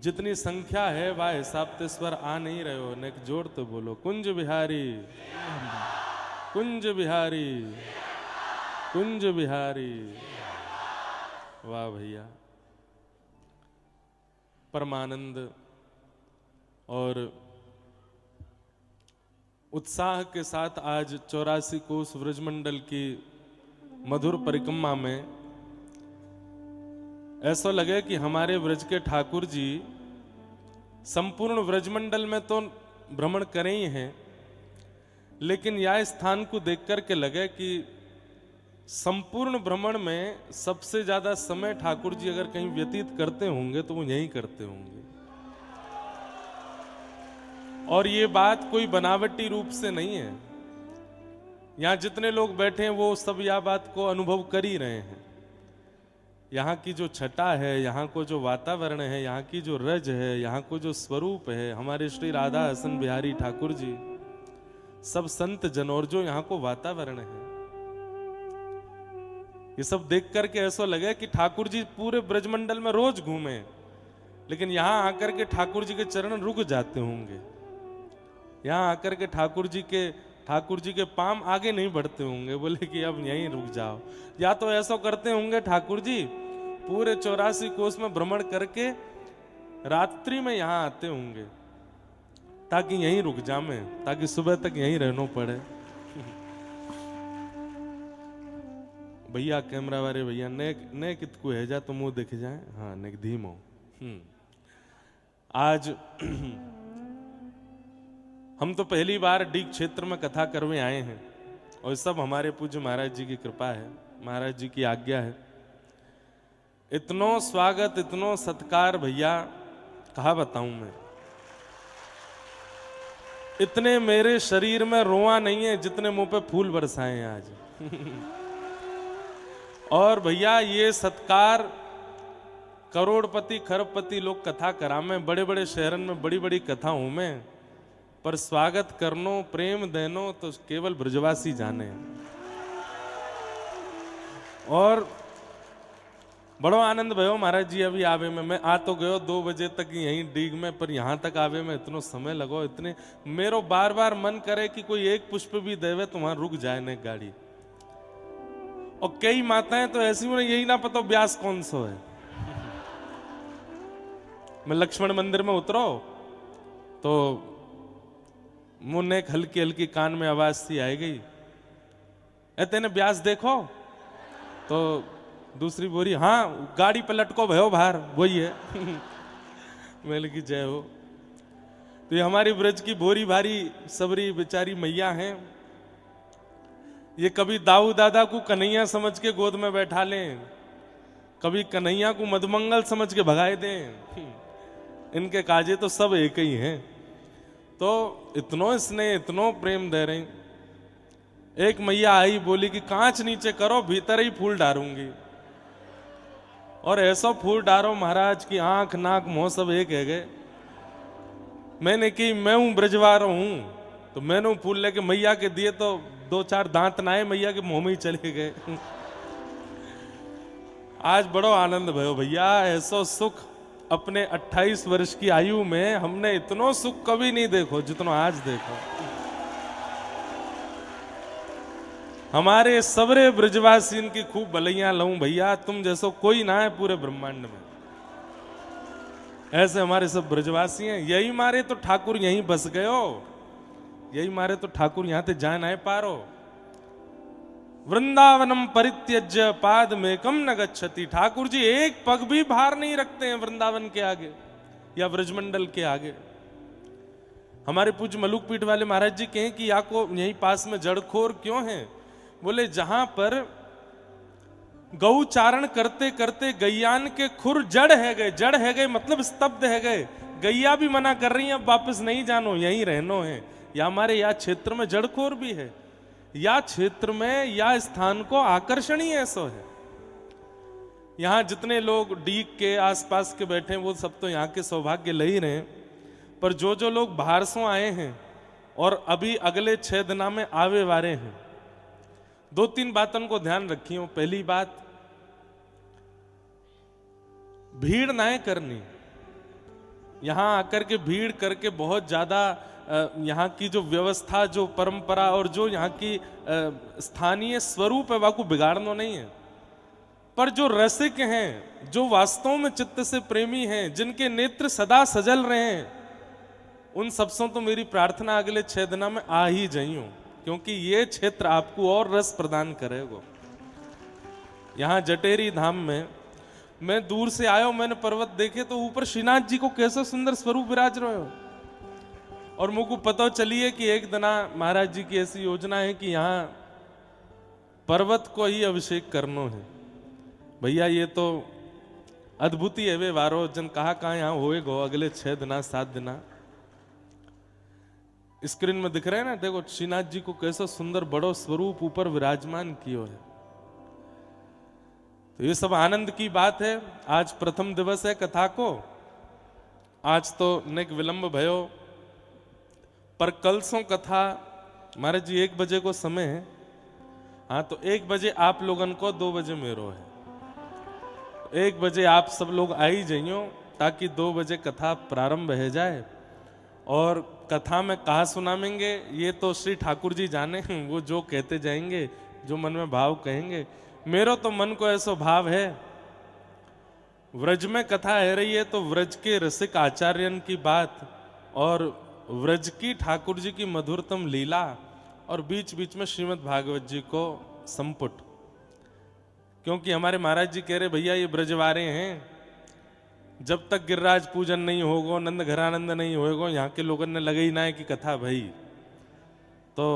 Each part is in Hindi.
जितनी संख्या है वह हिसाब ते स्वर आ नहीं रहे हो, नेक जोड़ तो बोलो कुंज बिहारी, कुंज बिहारी, कुंज बिहारी। वाह भैया, परमानंद और उत्साह के साथ आज 84 कोस व्रजमंडल की मधुर परिक्रमा में ऐसा लगे कि हमारे व्रज के ठाकुर जी संपूर्ण व्रजमंडल में तो भ्रमण करे ही हैं, लेकिन यह स्थान को देख कर के लगे कि संपूर्ण भ्रमण में सबसे ज्यादा समय ठाकुर जी अगर कहीं व्यतीत करते होंगे तो वो यहीं करते होंगे। और ये बात कोई बनावटी रूप से नहीं है, यहां जितने लोग बैठे हैं वो सब यह बात को अनुभव कर ही रहे हैं। यहाँ की जो छटा है, यहाँ को जो वातावरण है, यहाँ की जो रज है, यहाँ को जो स्वरूप है, हमारे श्री राधा हसन बिहारी ठाकुर जी, सब संत जन और जो यहाँ को वातावरण है, ये सब देख करके ऐसा लगे कि ठाकुर जी पूरे ब्रजमंडल में रोज घूमे, लेकिन यहाँ आकर के ठाकुर जी के चरण रुक जाते होंगे, यहाँ आकर के ठाकुर जी के पाम आगे नहीं बढ़ते होंगे, बोले कि अब यहीं रुक जाओ। या तो ऐसा करते होंगे ठाकुर जी पूरे 84 कोस में भ्रमण करके रात्रि में यहाँ आते होंगे ताकि यहीं रुक जामे, ताकि सुबह तक यहीं रहना पड़े। भैया कैमरा वाले भैया ने कितकू है जा तो मुंह दिख जाए, हाँ ने धीमो। आज हम तो पहली बार डीग क्षेत्र में कथा करने आए हैं और सब हमारे पूज्य महाराज जी की कृपा है, महाराज जी की आज्ञा है। इतनो स्वागत, इतनो सत्कार भैया कहा बताऊं मैं। इतने मेरे शरीर में रोआ नहीं है जितने मुंह पे फूल बरसाए हैं आज। और भैया ये सत्कार करोड़पति खरबपति लोग कथा करा में, बड़े बड़े शहरन में बड़ी बड़ी कथाओं में, पर स्वागत करनो प्रेम देनो तो केवल ब्रजवासी जाने। और बड़ो आनंद भयो महाराज जी अभी आवे में, मैं आ तो गयो 2 बजे तक यहीं डीग में, पर यहां तक आवे में इतनो समय लगो, इतने मेरो बार बार मन करे कि कोई एक पुष्प भी देवे तो वहां रुक जाए ने गाड़ी। और कई माताएं तो ऐसी उन्हें यही ना पता ब्यास कौन सो है। मैं लक्ष्मण मंदिर में उतरो तो मुन्ने एक हल्की हल्की कान में आवाज सी आई गई, तेने ब्यास देखो? तो दूसरी बोरी हाँ गाड़ी पे लटको भयो बाहर, वही है। मैंने की जय हो। तो ये हमारी ब्रज की भोरी भारी सबरी बेचारी मैया हैं, ये कभी दाऊ दादा को कन्हैया समझ के गोद में बैठा लें, कभी कन्हैया को मधुमंगल समझ के भगाए दें, इनके काजे तो सब एक ही हैं। तो इतनो स्नेह इतनो प्रेम दे रही। एक मैया आई बोली कि कांच नीचे करो भीतर ही फूल डारूंगी, और ऐसा फूल डारो महाराज की आंख नाक मुंह सब एक है गए। मैंने की मैं हूं ब्रजवार हूं, तो मैंने फूल लेके मैया के दिए तो 2-4 दांत नाए मैया के मुंह में ही चले गए। आज बड़ो आनंद भयो भैया, ऐसा सुख अपने 28 वर्ष की आयु में हमने इतनो सुख कभी नहीं देखो जितना आज देखो। हमारे सबरे ब्रजवासी की खूब भलैया लऊं भैया, तुम जैसो कोई ना है पूरे ब्रह्मांड में। ऐसे हमारे सब ब्रजवासी हैं, यही मारे तो ठाकुर यहीं बस गयो, यही मारे तो ठाकुर यहां से जा ना पारो। वृंदावनम परित्यज्य पाद में कम न गच्छति। ठाकुर जी एक पग भी भार नहीं रखते हैं वृंदावन के आगे या ब्रजमंडल के आगे। हमारे पूज्य मलुक पीठ वाले महाराज जी कहें कि या को यहीं पास में जड़खोर क्यों है? बोले जहां पर गौ चारण करते करते गैयान के खुर जड़ है गए, जड़ है गए मतलब स्तब्ध है गए, गैया भी मना कर रही है अब वापस नहीं जानो यहीं रहनो है। या हमारे या क्षेत्र में जड़खोर भी है, या क्षेत्र में या स्थान को आकर्षणीय ऐसा है। यहां जितने लोग डीग के आसपास के बैठे हैं वो सब तो यहाँ के सौभाग्य ले ही रहे हैं, पर जो जो लोग बाहर से आए हैं और अभी अगले 6 दिना में आवे वाले हैं, 2-3 बातों को ध्यान रखियो। पहली बात, भीड़ ना करनी। यहाँ आकर के भीड़ करके बहुत ज़्यादा यहाँ की जो व्यवस्था, जो परंपरा और जो यहाँ की स्थानीय स्वरूप है वह को बिगाड़ना नहीं है, पर जो रसिक हैं, जो वास्तव में चित्त से प्रेमी हैं, जिनके नेत्र सदा सजल रहे हैं, उन सबसे तो मेरी प्रार्थना अगले 6 दिना में आ ही जाइयो, क्योंकि ये क्षेत्र आपको और रस प्रदान करेगा। यहाँ जटेरी धाम में मैं दूर से आया, मैंने पर्वत देखे तो ऊपर श्रीनाथ जी को कैसा सुंदर स्वरूप विराज रहे हो, और मुझको पता चलिए कि एक दिना महाराज जी की ऐसी योजना है कि यहाँ पर्वत को ही अभिषेक करना है। भैया ये तो अद्भुत ही है वे वारो जन कहाँ यहाँ होएगा अगले 6 दिना 7 दिना। स्क्रीन में दिख रहे हैं ना, देखो श्रीनाथ जी को कैसा सुंदर बड़ो स्वरूप ऊपर विराजमान किया है। तो ये सब आनंद की बात है। आज प्रथम दिवस है कथा को, आज तो नेक विलंब भयो, पर कल सो कथा महाराज जी 1 बजे को समय है। हाँ तो 1 बजे आप लोगन को, 2 बजे मेरो है, 1 बजे आप सब लोग आ ही जाइयो ताकि 2 बजे कथा प्रारंभ हो जाए। और कथा में कहा सुनाएंगे ये तो श्री ठाकुर जी जाने, वो जो कहते जाएंगे, जो मन में भाव कहेंगे। मेरो तो मन को ऐसा भाव है, व्रज में कथा है रही है तो व्रज के रसिक आचार्यन की बात और व्रज की ठाकुर जी की मधुरतम लीला, और बीच बीच में श्रीमद् भागवत जी को संपुट, क्योंकि हमारे महाराज जी कह रहे भैया ये ब्रजवारे हैं, जब तक गिरिराज पूजन नहीं होगा, नंद घरानंद नहीं होगा, यहाँ के लोगों ने लगे ही ना है कि कथा भाई। तो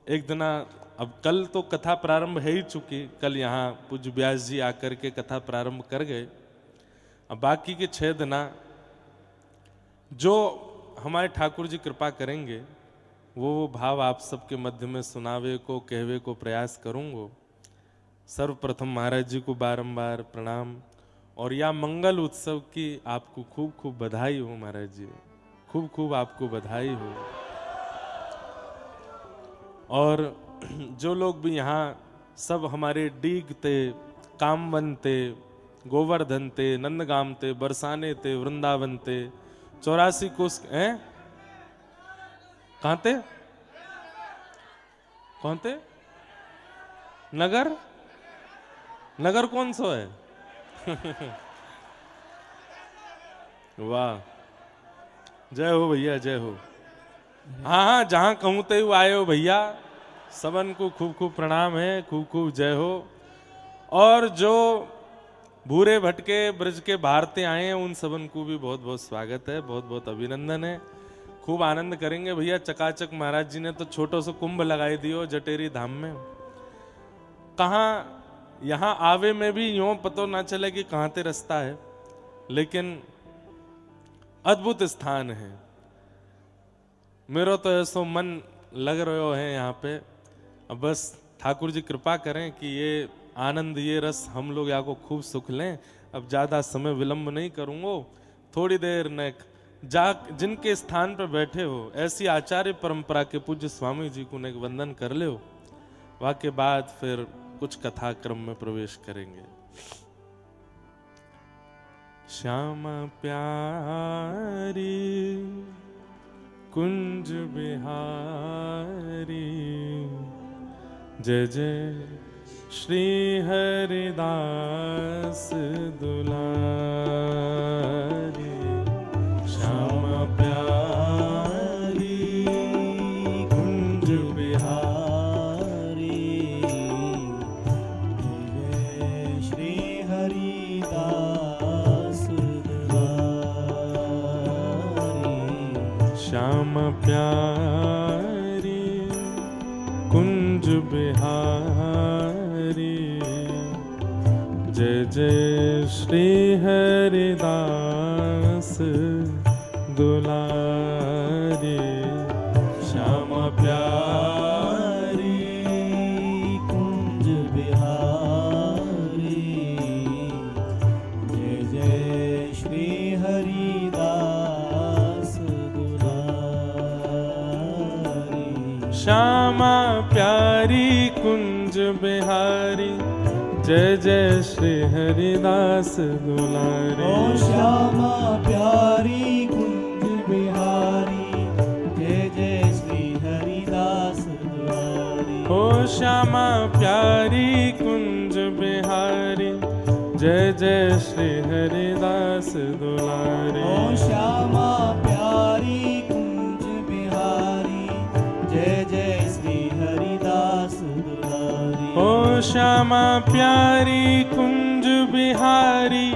एक दिना, अब कल तो कथा प्रारंभ है ही चुकी, कल यहाँ पूज्य व्यास जी आकर के कथा प्रारंभ कर गए। अब बाकी के 6 दिना जो हमारे ठाकुर जी कृपा करेंगे वो भाव आप सबके मध्य में सुनावे को, कहवे को प्रयास करूँगा। सर्वप्रथम महाराज जी को बारंबार प्रणाम, और या मंगल उत्सव की आपको खूब खूब बधाई हो महाराज जी, खूब खूब आपको बधाई हो। और जो लोग भी यहाँ सब हमारे डीग ते, कामवन ते, गोवर्धन ते, नंदगाम ते, बरसाने ते, वृंदावन ते, 84 कोस हैं, कहाँ ते, कौन ते, नगर, नगर कौन सा है? वाह, जय हो भैया, जय हो। हाँ हाँ, जहां कहूँ ते आए हो भैया, सबन को खूब खूब प्रणाम है, खूब खूब जय हो। और जो भूरे भटके ब्रज के भारते आए हैं उन सबन को भी बहुत बहुत स्वागत है, बहुत बहुत अभिनंदन है। खूब आनंद करेंगे भैया। चकाचक महाराज जी ने तो छोटो सा कुंभ लगाई दियो जटेरी धाम में, कहाँ यहाँ आवे में भी यूं पतो ना चले कि कहाँ ते रास्ता है, लेकिन अद्भुत स्थान है। मेरा तो ऐसो मन लग रहा है यहाँ पे। अब बस ठाकुर जी कृपा करें कि ये आनंद, ये रस हम लोग यहाँ को खूब सुख लें। अब ज्यादा समय विलंब नहीं करूंगा, थोड़ी देर न जिनके स्थान पर बैठे हो ऐसी आचार्य परंपरा के पूज्य स्वामी जी को एक वंदन कर ले, वहाँ के बाद फिर कुछ कथा क्रम में प्रवेश करेंगे। श्यामा प्यारी कुंज बिहारी, जय जय श्री हरिदास दुलारी। श्यामा प्यारी कुंज बिहारी, जय श्री हरिदास दुलारी। श्यामा प्यारी कुंज बिहारी, जय जय श्री हरिदास दुलारी। श्यामा प्यारी कुंज बिहारी, जय जय श्री हरिदास दुलारी। श्यामा प्यारी कुंज बिहारी, जय जय श्री हरिदास दुलारी। ओ श्यामा प्यारी श्यामा प्यारी कुंज बिहारी जय जय श्री हरिदास दुलारी। ओ श्यामा प्यारी कुंज बिहारी जय जय श्री हरिदास दुलारी। ओ श्यामा प्यारी कुंज बिहारी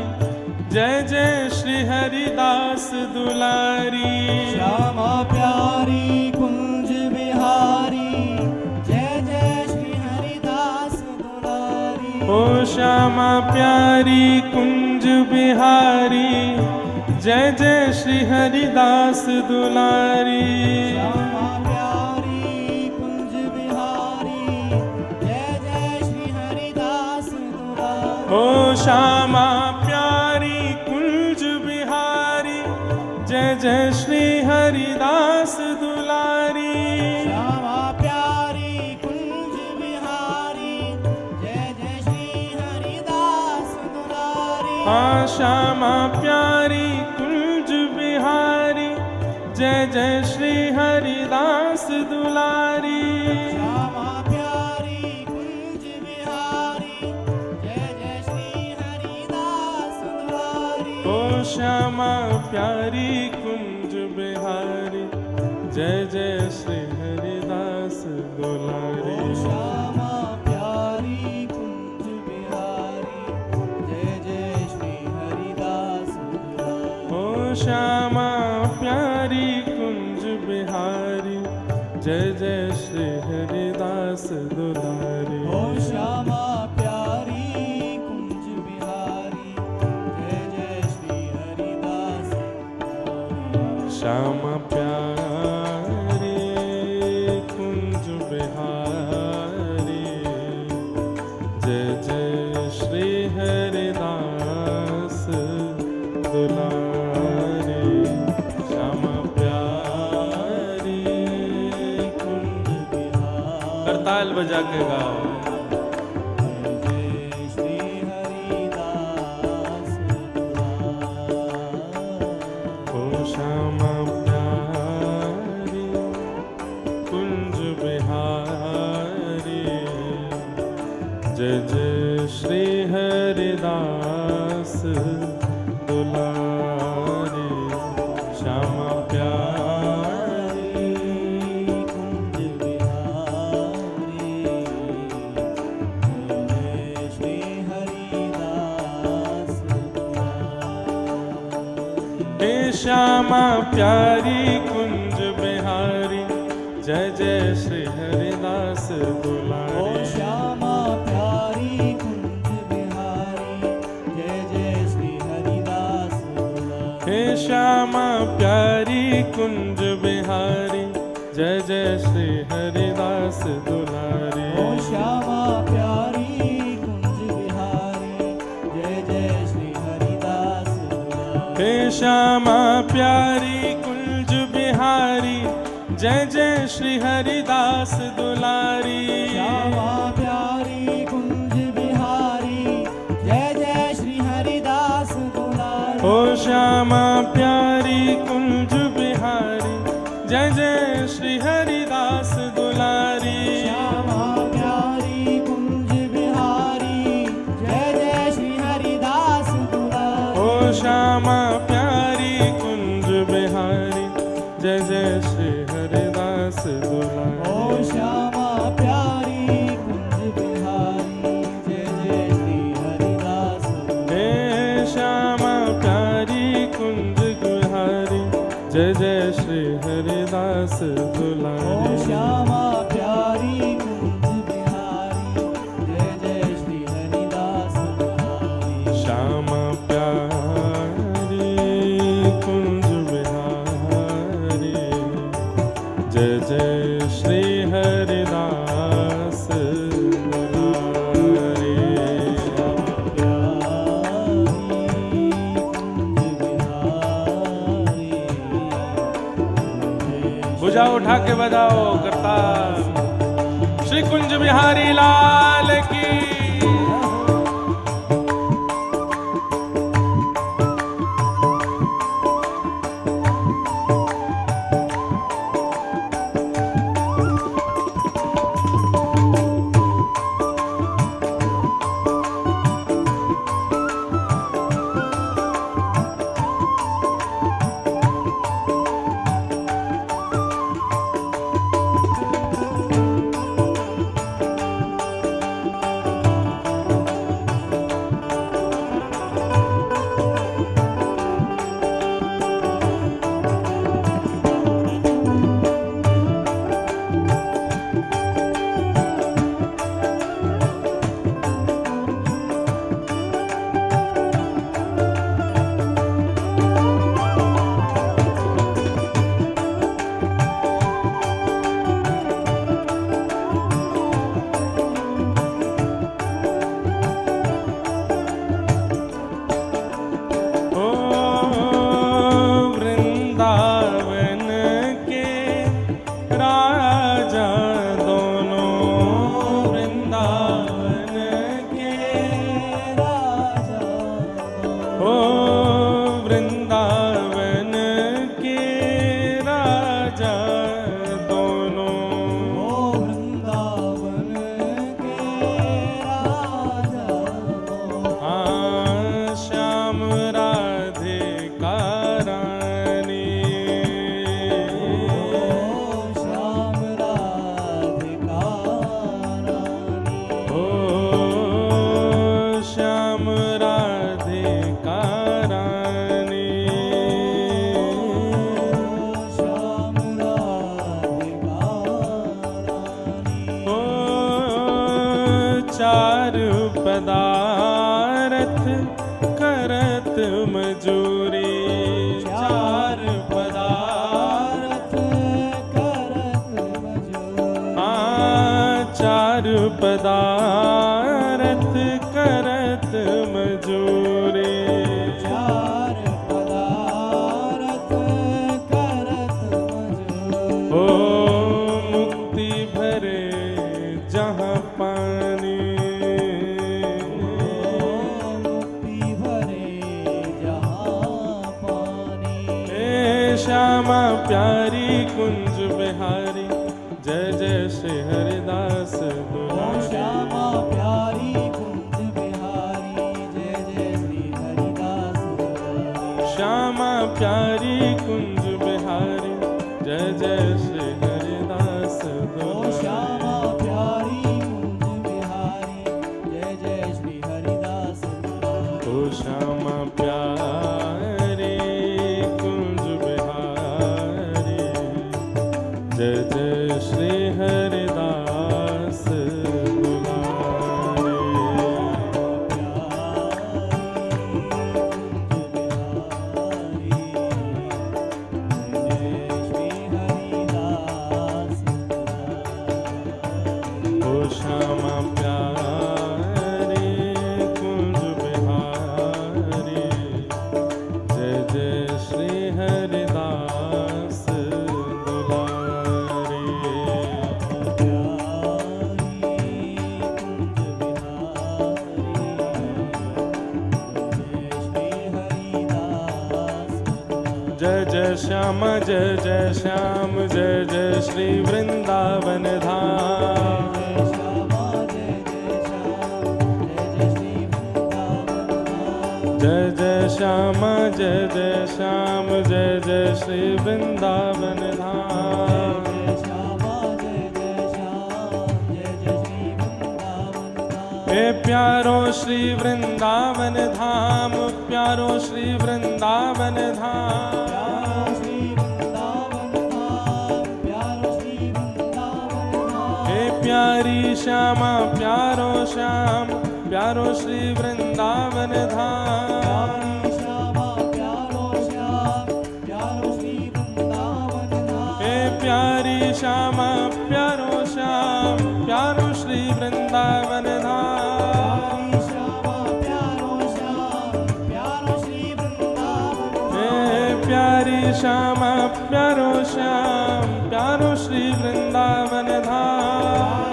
जय जय श्री हरिदास दुलारी। श्यामा प्यारी कुंज बिहारी जय जय श्री हरिदास दुलारी। ओ श्यामा प्यारी कुंज बिहारी जय जय श्री हरिदास दुलारी। श्यामा प्यारी कुंज बिहारी जय जय श्री हरिदास दुलारी। ओ श्यामा प्यारी कुंज बिहारी जय जय श्री हरिदास दुलारी। श्यामा प्यारी कुंज बिहारी जय जय श्री हरिदास दुलारी। हाँ श्यामा प्यारी कुंज बिहारी जय जय श्री हरिदास दुलारी। श्यामा प्यारी कुंज बिहारी जय जय श्री हरिदास दुलारी। ओ श्यामा प्यारी कुंज बिहारी जय जय श्री हरिदास दुलारी। ओ श्यामा प्यारी कुंज बिहारी जय जय श्री हरिदास दुलारी। ओ श्यामा प्यारी कुंज बिहारी जय जय श्री हरिदास दुलारी। ओ श्यामा प्यारी कुंज बिहारी जय जय श्री हरिदास दुलारी। श्यामा प्यारी कुंज बिहारी जय जय श्री हरिदास दुलारी। श्यामा प्यारी कुंज बिहारी करताल बजा के गाओ। जय जय श्री हरिदास दुलारी। ओ श्यामा प्यारी कुंज बिहारी जय जय श्री हरिदास दुलारी। श्यामा प्यारी कुंज बिहारी जय जय श्री हरिदास दुलारी। हे श्यामा प्यारी कुंज बिहारी जय जय श्री हरिदास ओ दुलारी। श्यामा प्यारी कुंज बिहारी जय जय श्री हरिदास दुलारी। हे श्यामा प्यारी कुंज बिहारी जय जय श्री हरिदास दुलारी। ओ श्यामा प्यारी कुंज बिहारी जय जय श्री हरिदास दुलारी। हे श्यामा प्यारी कुंज बिहारी जय जय श्री हरिदास दुलारी। श्यामा प्यारी कुंज बिहारी जय जय श्री हरिदास दुलारी। ओ श्यामा प्यारी कुंज बिहारी जय जय श्री हरिदास दुलारी। श्यामा प्यारी कुंज बिहारी जय जय श्री हरिदास दुलारी। ओ श्यामा प्यारी कुंज बिहारी जय जय श्री हरिदास दुलारी। ओ श्यामा प्यारी कुंज बिहारी जय जय श्री हरिदास दुलारी। हे श्यामा प्यारी कुंज बिहारी जय जय श्री हरिदास ओ दुलारी। श्यामा प्यारी कुंज बिहारी जय जय श्री हरिदास दुलारी। श्यामा प्यारी कुंज बिहारी जय जय श्री हरिदास दुलारी। भुजा उठा के बजाओ करताल। श्री कुंज बिहारी लाल की। पदारथ करत मजूरी। चार पदारथ करत मजूरी। चार पदारथ करत मजूरी। चार पदारथ करत मजूरी। ओ मुक्ति भरे जहाँ पानी। मुक्ति भरे जहाँ पानी। श्यामा प्यारी कुंज बिहारी जय जय श्री हरिदास दुलारी। श्यामा प्यारी कुंज बिहारी जय जय श्री हरिदास दुलारी। श्यामा प्यारी कुंज बिहारी जय जय श्री हरिदास दुलारी। श्यामा प्यारी कुंज बिहारी जय जय श्री हरिदास दुलारी। ओ श्यामा प्यारी कुंज बिहारी जय जय श्री हरिदास दुलारी। ओ श्यामा प्यारी कुंज बिहारी जय जय श्री हरिदास दुलारी। जय जय श्याम जय जय श्याम जय जय श्री वृंदावन धाम। जय जय श्याम जय जय श्याम जय जय श्री वृंदावन धाम। हे प्यारो श्री वृंदावन धाम प्यारो श्री वृंदावन धाम। हे प्यारी श्यामा प्यारो श्याम प्यारो श्री वृंदावन धाम। हे प्यारी श्यामा प्यारो श्याम प्यारो श्री वृंदावन धाम। हे प्यारी श्यामा प्यारो श्याम प्यारो श्री वृंदावन धाम।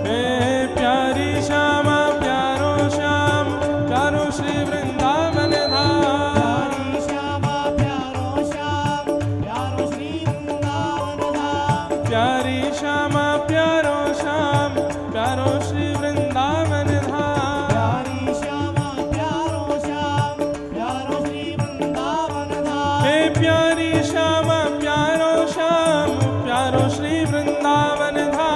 हे प्यारी श्यामा प्यारो श्याम प्यारो श्री वृंदावन धाम। प्यारी श्यामा प्यारो श्याम प्यारो श्री वृंदावन धाम। हे प्यारी श्यामा प्यारो श्याम प्यारो श्री वृंदावन धाम।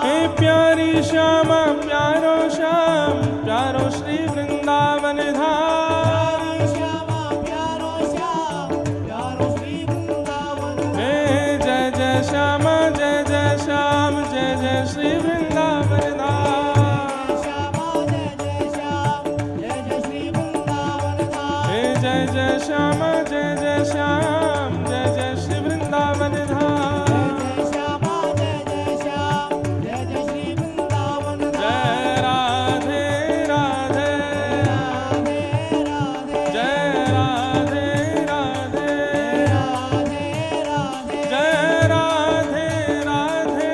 हे प्यारी श्यामा प्यारो श्याम प्यारो श्री वृंदावन धाम। हे जय जय श्यामा जय जय श्याम जय जय श्री वृंदावन धाम। हे जय जय श्यामा जय जय श्याम जय जय श्री वृंदावन धाम। जय राधे राधे जय राधे राधे जय राधे राधे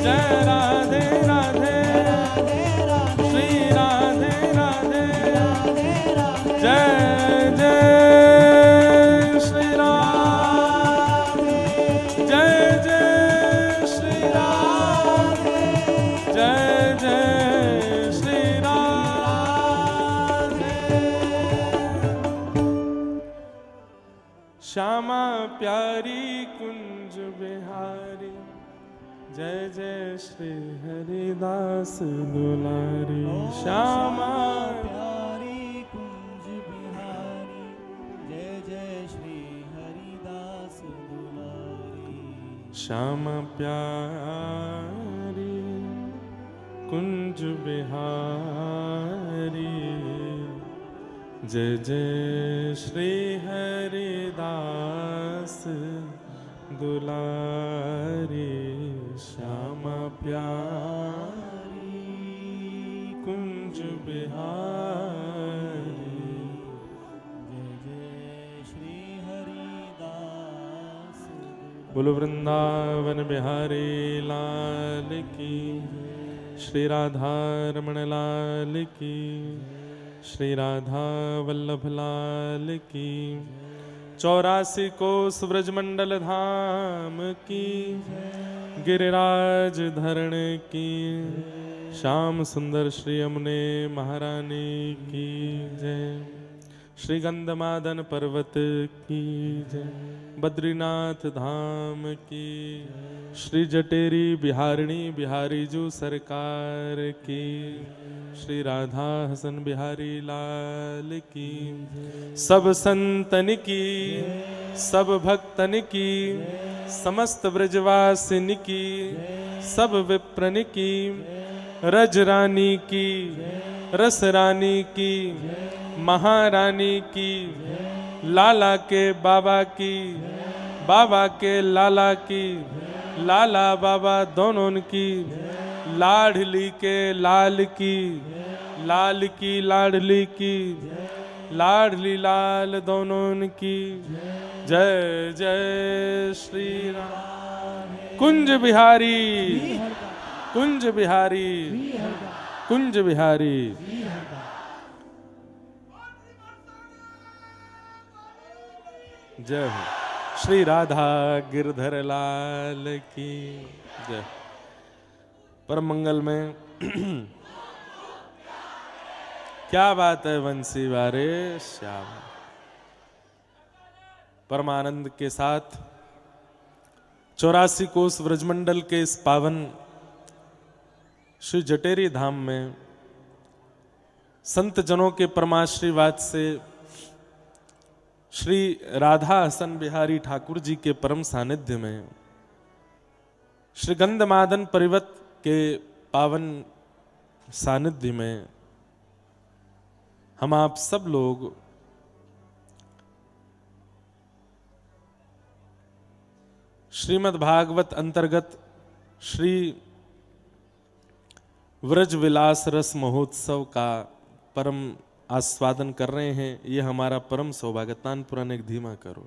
जय राधे राधे श्री राधे राधे जय जय श्री राम जय जय श्री राम जय जय श्री राम श्यामा प्यारी कुंज बिहारी जय जय श्री हरिदास दुलारी श्यामा प्यारी कुंज बिहारी जय जय श्री हरिदास दुलारी श्यामा प्यारी कुंज बिहारी जय जय श्री हरिदास दुलारी श्यामा प्यारी कुंज बिहारी जय जय श्री हरिदास बोलो वृंदावन बिहारी लाल की श्री राधा रमण लाल की श्री राधा वल्लभ लाल की 84 कोस ब्रजमंडल धाम की गिरिराज धरण की श्याम सुंदर श्री यमुने महारानी की जय श्री गंधमादन पर्वत की जय बद्रीनाथ धाम की श्री जटेरी बिहारिणी बिहारी जू सरकार की श्री राधा हसन बिहारी लाल की सब संतन की सब भक्तन की समस्त ब्रजवासिन की सब विप्रन की रज रानी की रस रानी की महारानी की लाला के बाबा की बाबा के लाला की लाला बाबा दोनों की लाडली के लाल की लाडली की लाडली लाल दोनों की जय जय श्री राम कुंज बिहारी कुंज बिहारी कुंज बिहारी जय हो श्री राधा गिरधर लाल की जय परम मंगल में क्या बात है वंशी वारे श्याम परमानंद के साथ 84 कोस व्रजमंडल के इस पावन श्री जटेरी धाम में संत जनों के परमाशीर्वाद से श्री राधा हसन बिहारी ठाकुर जी के परम सानिध्य में श्री गंधमादन परिवत के पावन सानिध्य में हम आप सब लोग श्रीमद् भागवत अंतर्गत श्री व्रज विलास रस महोत्सव का परम आस्वादन कर रहे हैं। ये हमारा परम सौभाग्य। तानपुराण एक धीमा करो।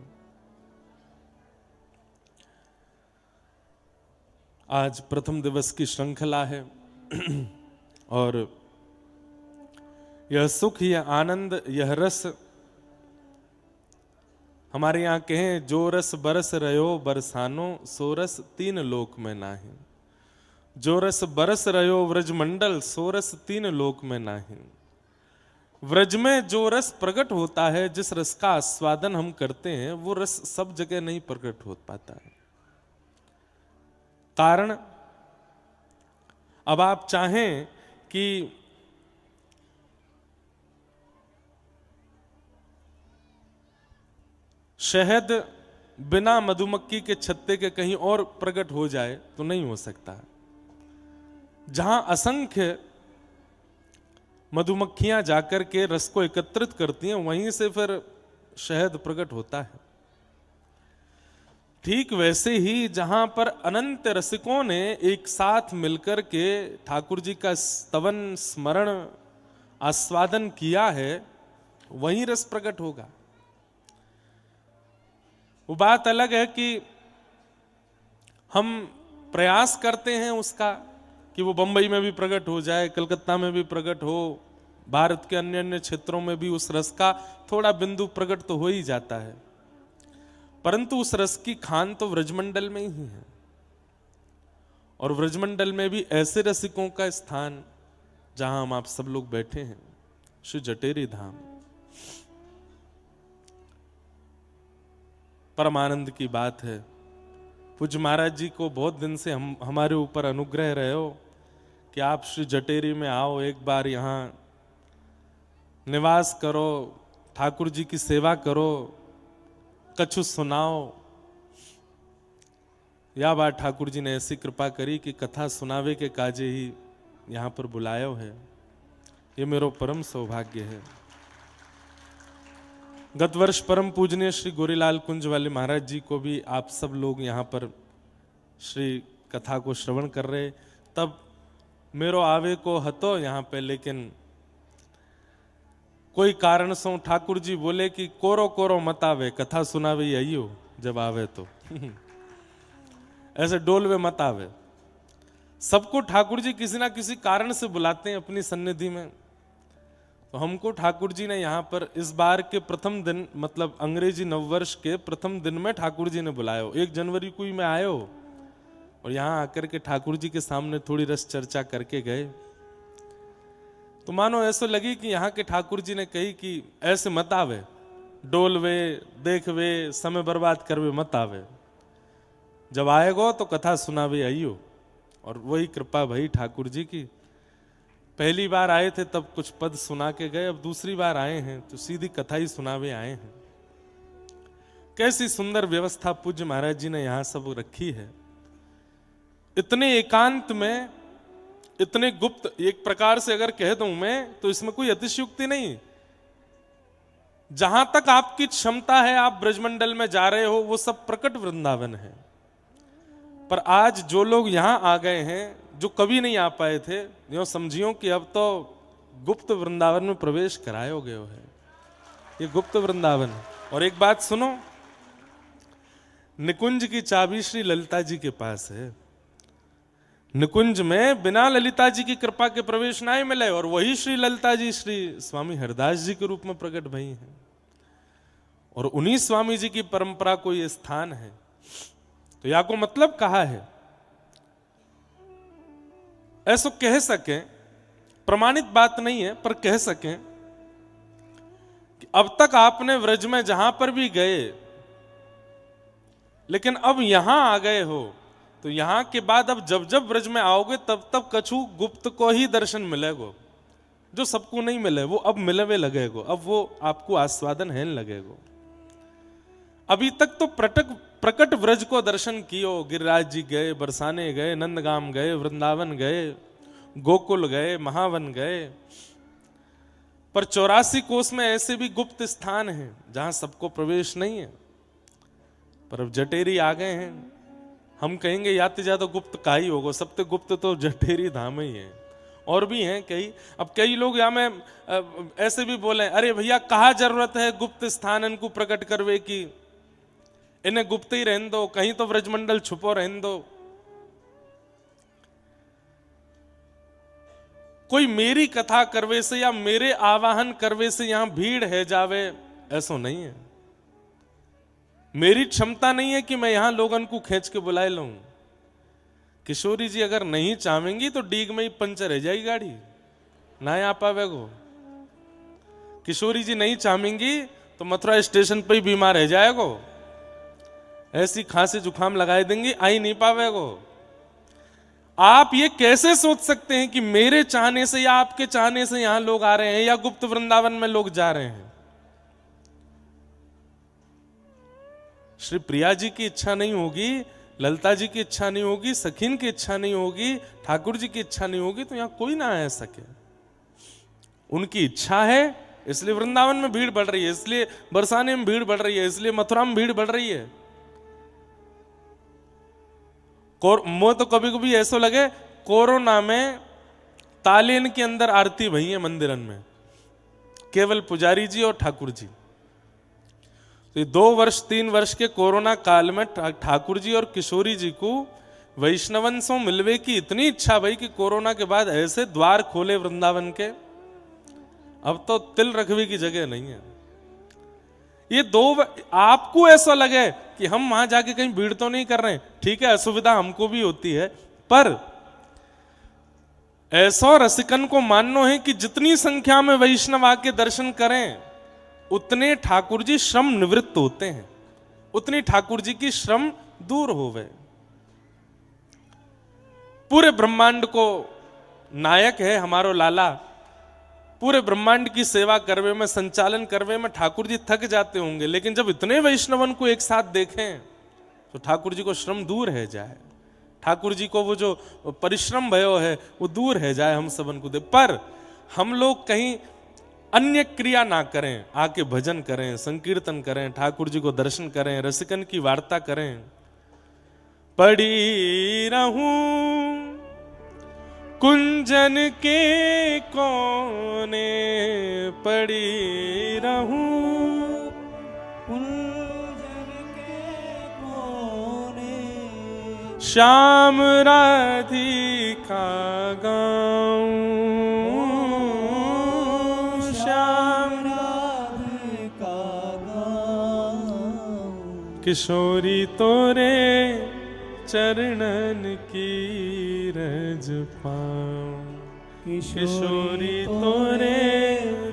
आज प्रथम दिवस की श्रृंखला है और यह सुख, यह आनंद, यह रस हमारे यहाँ कहें जो रस बरस रयो बरसानो सो रस तीन लोक में नाही। जो रस बरस रयो व्रजमंडल सो रस तीन लोक में नाही। व्रज में जो रस प्रकट होता है, जिस रस का आस्वादन हम करते हैं, वो रस सब जगह नहीं प्रकट हो पाता है। कारण अब आप चाहें कि शहद बिना मधुमक्खी के छत्ते के कहीं और प्रकट हो जाए तो नहीं हो सकता। जहां असंख्य मधुमक्खियां जाकर के रस को एकत्रित करती हैं, वहीं से फिर शहद प्रकट होता है। ठीक वैसे ही जहां पर अनंत रसिकों ने एक साथ मिलकर के ठाकुर जी का स्तवन स्मरण आस्वादन किया है, वहीं रस प्रकट होगा। वो बात अलग है कि हम प्रयास करते हैं उसका कि वो बंबई में भी प्रकट हो जाए, कलकत्ता में भी प्रकट हो, भारत के अन्य अन्य क्षेत्रों में भी उस रस का थोड़ा बिंदु प्रकट तो हो ही जाता है, परंतु उस रस की खान तो व्रजमंडल में ही है। और व्रजमंडल में भी ऐसे रसिकों का स्थान जहां हम आप सब लोग बैठे हैं, श्री जटेरी धाम। परमानंद की बात है। पूज्य महाराज जी को बहुत दिन से हमारे ऊपर अनुग्रह रहे हो कि आप श्री जटेरी में आओ, एक बार यहाँ निवास करो, ठाकुर जी की सेवा करो, कछु सुनाओ। या बार ठाकुर जी ने ऐसी कृपा करी कि कथा सुनावे के काजे ही यहाँ पर बुलायो है। ये मेरो परम सौभाग्य है। गत वर्ष परम पूजनीय श्री गोरीलाल कुंज वाले महाराज जी को भी आप सब लोग यहाँ पर श्री कथा को श्रवण कर रहे, तब मेरो आवे को हतो यहाँ पे, लेकिन कोई कारण से ठाकुर जी बोले कि कोरो कोरो मत आवे, कथा सुनावे आइयो जब आवे तो ऐसे डोलवे मत आवे। सबको ठाकुर जी किसी ना किसी कारण से बुलाते हैं अपनी सन्निधि में। तो हमको ठाकुर जी ने यहाँ पर इस बार के प्रथम दिन, मतलब अंग्रेजी नववर्ष के प्रथम दिन में ठाकुर जी ने बुलाया। 1 जनवरी को ही मैं आयो और यहाँ आकर के ठाकुर जी के सामने थोड़ी रस चर्चा करके गए। तो मानो ऐसा लगी कि यहाँ के ठाकुर जी ने कही कि ऐसे मत आवे, डोलवे देखवे समय बर्बाद करवे मत आवे, जब आएगो तो कथा सुनावे आइयो। और वही कृपा भई ठाकुर जी की। पहली बार आए थे तब कुछ पद सुना के गए, अब दूसरी बार आए हैं तो सीधी कथा ही सुनावे आए हैं। कैसी सुंदर व्यवस्था पूज्य महाराज जी ने यहाँ सब रखी है। इतने एकांत में, इतने गुप्त, एक प्रकार से अगर कह दूं मैं तो इसमें कोई अतिशयोक्ति नहीं। जहां तक आपकी क्षमता है आप ब्रजमंडल में जा रहे हो, वो सब प्रकट वृंदावन है। पर आज जो लोग यहां आ गए हैं, जो कभी नहीं आ पाए थे, यो समझियो कि अब तो गुप्त वृंदावन में प्रवेश करायो गयो है। ये गुप्त वृंदावन है। और एक बात सुनो, निकुंज की चाबी श्री ललिता जी के पास है। निकुंज में बिना ललिता जी की कृपा के प्रवेश नहीं मिले, और वही श्री ललिता जी श्री स्वामी हरदास जी के रूप में प्रकट भई हैं। और उन्हीं स्वामी जी की परंपरा को ये स्थान है। तो या को मतलब कहा है, ऐसा कह सके, प्रमाणित बात नहीं है पर कह सके कि अब तक आपने व्रज में जहां पर भी गए, लेकिन अब यहां आ गए हो, तो यहां के बाद अब जब जब व्रज में आओगे तब तब कछु गुप्त को ही दर्शन मिलेगो, जो सबको नहीं मिले वो अब मिलवे लगेगो, अब वो आपको आस्वादन है लगेगो। अभी तक तो प्रकट व्रज को दर्शन कियो, गिरिराज जी गए, बरसाने गए, नंदगाम गए, वृंदावन गए, गोकुल गए, महावन गए, पर 84 कोस में ऐसे भी गुप्त स्थान हैं जहां सबको प्रवेश नहीं है। पर अब जटेरी आ गए हैं, हम कहेंगे याते ज्यादा गुप्त का ही होगा, सबसे गुप्त तो जटेरी धाम ही है। और भी हैं कई। अब कई लोग यहाँ में ऐसे भी बोले, अरे भैया कहाँ जरूरत है गुप्त स्थान इनको प्रकट करवे की, इन्हें गुप्त ही रहने दो, कहीं तो व्रजमंडल छुपो रहने दो। कोई मेरी कथा करवे से या मेरे आवाहन करवे से यहां भीड़ है जावे, ऐसा नहीं है। मेरी क्षमता नहीं है कि मैं यहां लोगन को खींच के बुलाए लूं। किशोरी जी अगर नहीं चाहेंगी तो डीग में ही पंचर रह जाएगी गाड़ी, ना आ पावेगो। किशोरी जी नहीं चाहेंगी तो मथुरा स्टेशन पर ही बीमार रह जाएगो, ऐसी खांसी जुकाम लगाए देंगी, आई नहीं पावेगो। आप ये कैसे सोच सकते हैं कि मेरे चाहने से या आपके चाहने से यहां लोग आ रहे हैं या गुप्त वृंदावन में लोग जा रहे हैं? श्री प्रिया जी की इच्छा नहीं होगी, ललिता जी की इच्छा नहीं होगी, सखीन की इच्छा नहीं होगी, ठाकुर जी की इच्छा नहीं होगी तो यहां कोई ना आ सके। उनकी इच्छा है इसलिए वृंदावन में भीड़ बढ़ रही है, इसलिए बरसाने में भीड़ बढ़ रही है, इसलिए मथुरा में भीड़ बढ़ रही है। मुझे तो कभी कभी ऐसा लगे कोरोना में तालीन के अंदर आरती भई है मंदिरन में, केवल पुजारी जी और ठाकुर जी। तो 2 वर्ष 3 वर्ष के कोरोना काल में ठाकुर जी और किशोरी जी को वैष्णवन सो मिलवे की इतनी इच्छा भाई कि कोरोना के बाद ऐसे द्वार खोले वृंदावन के, अब तो तिल रखवे की जगह नहीं है। ये आपको ऐसा लगे कि हम वहां जाके कहीं भीड़ तो नहीं कर रहे हैं, ठीक है, असुविधा हमको भी होती है, पर ऐसा रसिकन को मानना है कि जितनी संख्या में वैष्णव आके दर्शन करें उतने ठाकुर जी श्रम निवृत्त होते हैं, उतनी ठाकुर जी की श्रम दूर होवे। पूरे ब्रह्मांड को नायक है हमारो लाला, पूरे ब्रह्मांड की सेवा करवे में, संचालन करवे में ठाकुर जी थक जाते होंगे, लेकिन जब इतने वैष्णवन को एक साथ देखें तो ठाकुर जी को श्रम दूर है जाए, ठाकुर जी को वो जो परिश्रम भयो है वो दूर है जाए, हम सबन को दे। पर हम लोग कहीं अन्य क्रिया ना करें, आके भजन करें, संकीर्तन करें, ठाकुर जी को दर्शन करें, रसिकन की वार्ता करें। पड़ी रहूं कुंजन के कोने, पड़ी रहूं कुंजन के कोने, श्याम राधिका गाऊं, श्याम राधिका गाऊं, किशोरी तोरे चरणन की रज पाऊं, किशोरी तोरे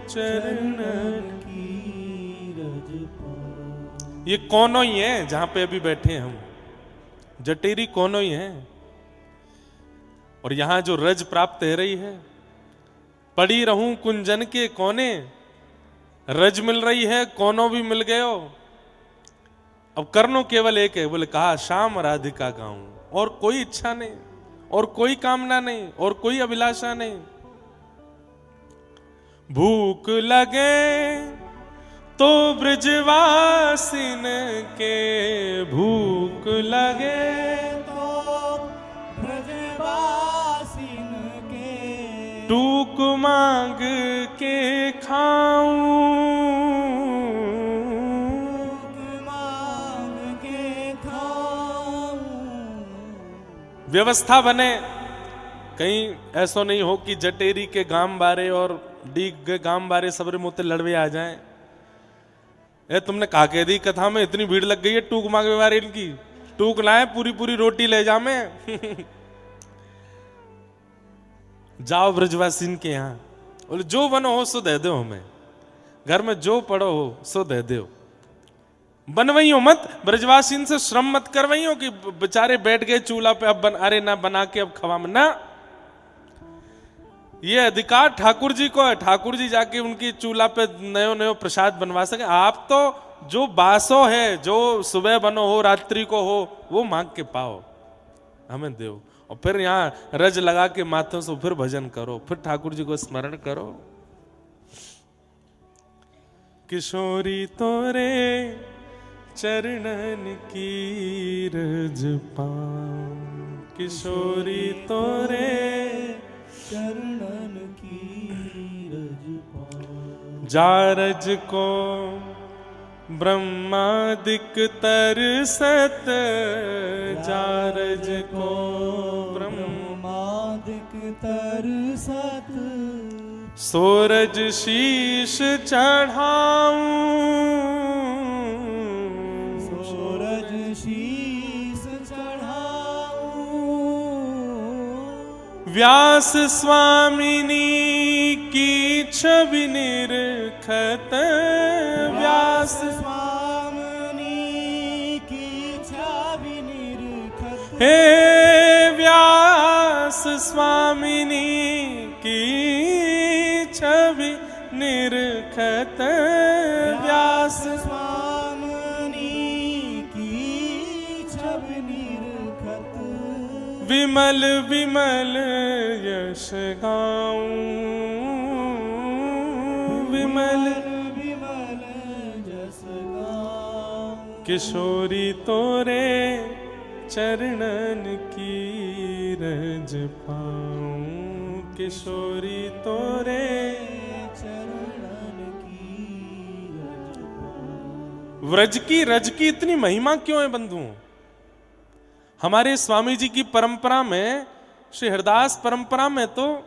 चरणन की रज पाऊं। ये कोनों ही है जहां पे अभी बैठे हैं हम, जटेरी कोनों ही है, और यहां जो रज प्राप्त है रही है। पड़ी रहूं कुंजन के कोने, रज मिल रही है, कोनों भी मिल गए हो। अब करनो केवल एक है, बोले कहा श्याम राधिका गाऊं, और कोई इच्छा नहीं, और कोई कामना नहीं, और कोई अभिलाषा नहीं। भूख लगे तो ब्रजवासिन के, भूख लगे तो ब्रजवासिन के, टूक मांग के खाऊं, मांग के खाऊं। व्यवस्था बने, कहीं ऐसा नहीं हो कि जटेरी के गांव बारे और डीग के गांव बारे सबरे मुते लड़वे आ जाएं। तुमने कहा कह दी कथा में इतनी भीड़ लग गई है टूक मांगे बारे इनकी, टूक लाए पूरी पूरी रोटी ले जा में जाओ ब्रजवासीन के यहाँ, बोले जो बनो हो सो दे दो, हमें घर में जो पड़ो हो सो दे दो, बनवई हो मत, ब्रजवासीन से श्रम मत करवई हो कि बेचारे बैठ गए चूल्हा पे, अब अरे ना बना के अब खवा में ना। ये अधिकार ठाकुर जी को है, ठाकुर जी जाके उनकी चूल्हा पे नयो नयो प्रसाद बनवा सके। आप तो जो बासो है, जो सुबह बनो हो रात्रि को हो, वो मांग के पाओ, हमें दो, और फिर यहाँ रज लगा के माथों से फिर भजन करो, फिर ठाकुर जी को स्मरण करो। किशोरी तोरे चरणन की रज पाऊं, किशोरी तोरे चरणन की रज पाऊं। जारज को ब्रह्मादिक तरसत, जारज को ब्रह्मादिक तरसत, सूरज शीश चढ़ाऊं, सूरज शीस चढ़ाऊं। व्यास स्वामिनी की छवि निरखत, व्यास स्वामिनी की छवि निरखत, हे व्यास स्वामिनी की छवि निरखत, व्यास स्वामिनी की छवि निरखत, विमल विमल यश गाऊं, विमल विमल जस गाऊं। किशोरी तोरे चरणन की रज पाऊं, किशोरी तोरे चरणन की रज पाऊं। व्रज की रज की इतनी महिमा क्यों है बंधुओं? हमारे स्वामी जी की परंपरा में, श्री हरदास परंपरा में तो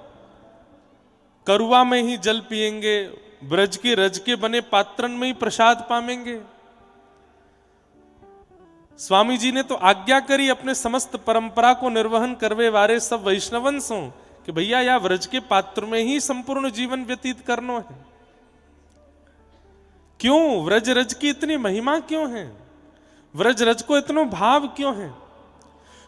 करुआ में ही जल पिएंगे, ब्रज के रज के बने पात्रन में ही प्रसाद पावेंगे। स्वामी जी ने तो आज्ञा करी अपने समस्त परंपरा को निर्वहन करवे वारे सब वैष्णवंशों कि भैया या व्रज के पात्र में ही संपूर्ण जीवन व्यतीत करना है। क्यों व्रज रज की इतनी महिमा क्यों है? व्रज रज को इतना भाव क्यों है?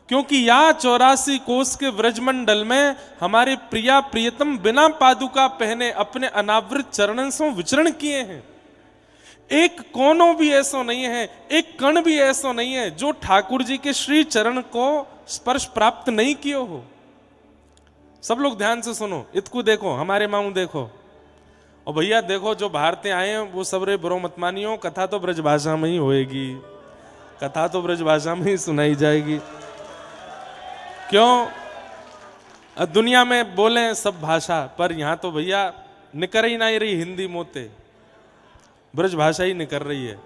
क्योंकि या 84 कोस के व्रजमंडल में हमारे प्रिया प्रियतम बिना पादुका पहने अपने अनावृत चरणों से विचरण किए हैं। एक कोनों भी ऐसा नहीं है, एक कण भी ऐसा नहीं है जो ठाकुर जी के श्री चरण को स्पर्श प्राप्त नहीं कियो हो। सब लोग ध्यान से सुनो, इतकू देखो, हमारे माऊ देखो, और भैया देखो जो भारतीय आए हैं वो सब रे बुरो मत मानियो, कथा तो ब्रज भाषा में ही होएगी, कथा तो ब्रज भाषा में ही सुनाई जाएगी। क्यों? दुनिया में बोले सब भाषा, पर यहां तो भैया निकर ही नहीं रही हिंदी मोते, ब्रज भाषा ही निकल रही है।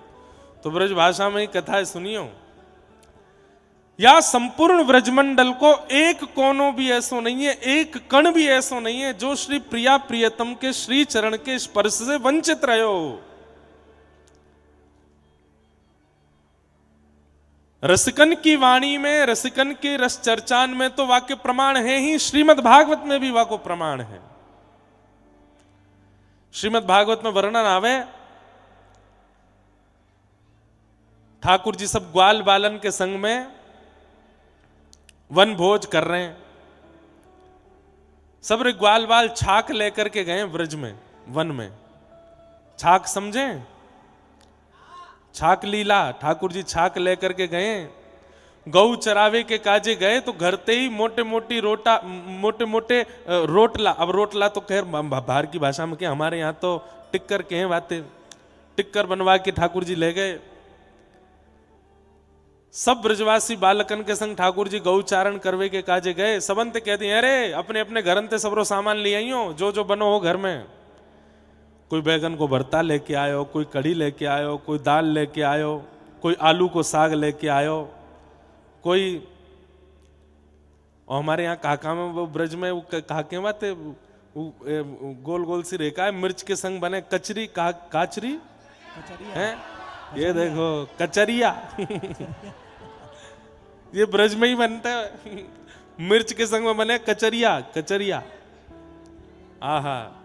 तो ब्रज भाषा में ही कथा सुनियो। या संपूर्ण ब्रजमंडल को एक कोनों भी ऐसा नहीं है, एक कण भी ऐसा नहीं है जो श्री प्रिया प्रियतम के श्री चरण के स्पर्श से वंचित रहे हो। रसिकन की वाणी में, रसिकन के रस चर्चान में तो वाक्य प्रमाण है ही, श्रीमद् भागवत में भी वाक्य प्रमाण है। श्रीमद् भागवत में वर्णन आवे, ठाकुर जी सब ग्वाल बालन के संग में वन भोज कर रहे हैं। सब रे ग्वाल बाल छाक लेकर के गए ब्रज में, वन में। छाक समझे? छाक लीला, ठाकुर जी छाक लेकर के गए, गौ चरावे के काजे गए तो घरते ही मोटे मोटे रोटला, अब रोटला तो खैर बाहर की भाषा में क्या, हमारे यहाँ तो टिक्कर के हैं बातें, टिक्कर बनवा के ठाकुर जी ले गए। सब ब्रजवासी बालकन के संग ठाकुर जी गौचारण करवे के काजे गए। सबंत कहते हैं अरे अपने अपने घर ते सबरो सामान ले आइयो, जो जो बनो हो घर में। कोई बैगन को भरता लेके आयो, कोई कढ़ी लेके आयो, कोई दाल लेके आयो, कोई आलू को साग लेके आयो, कोई, और हमारे यहाँ काका में वो ब्रज में वो काके बाते गोल गोल सी रेखा है, मिर्च के संग बने कचरी, काचरी है, ये देखो कचरिया ये ब्रज में ही बनता है, मिर्च के संग में बने कचरिया, कचरिया। आहा,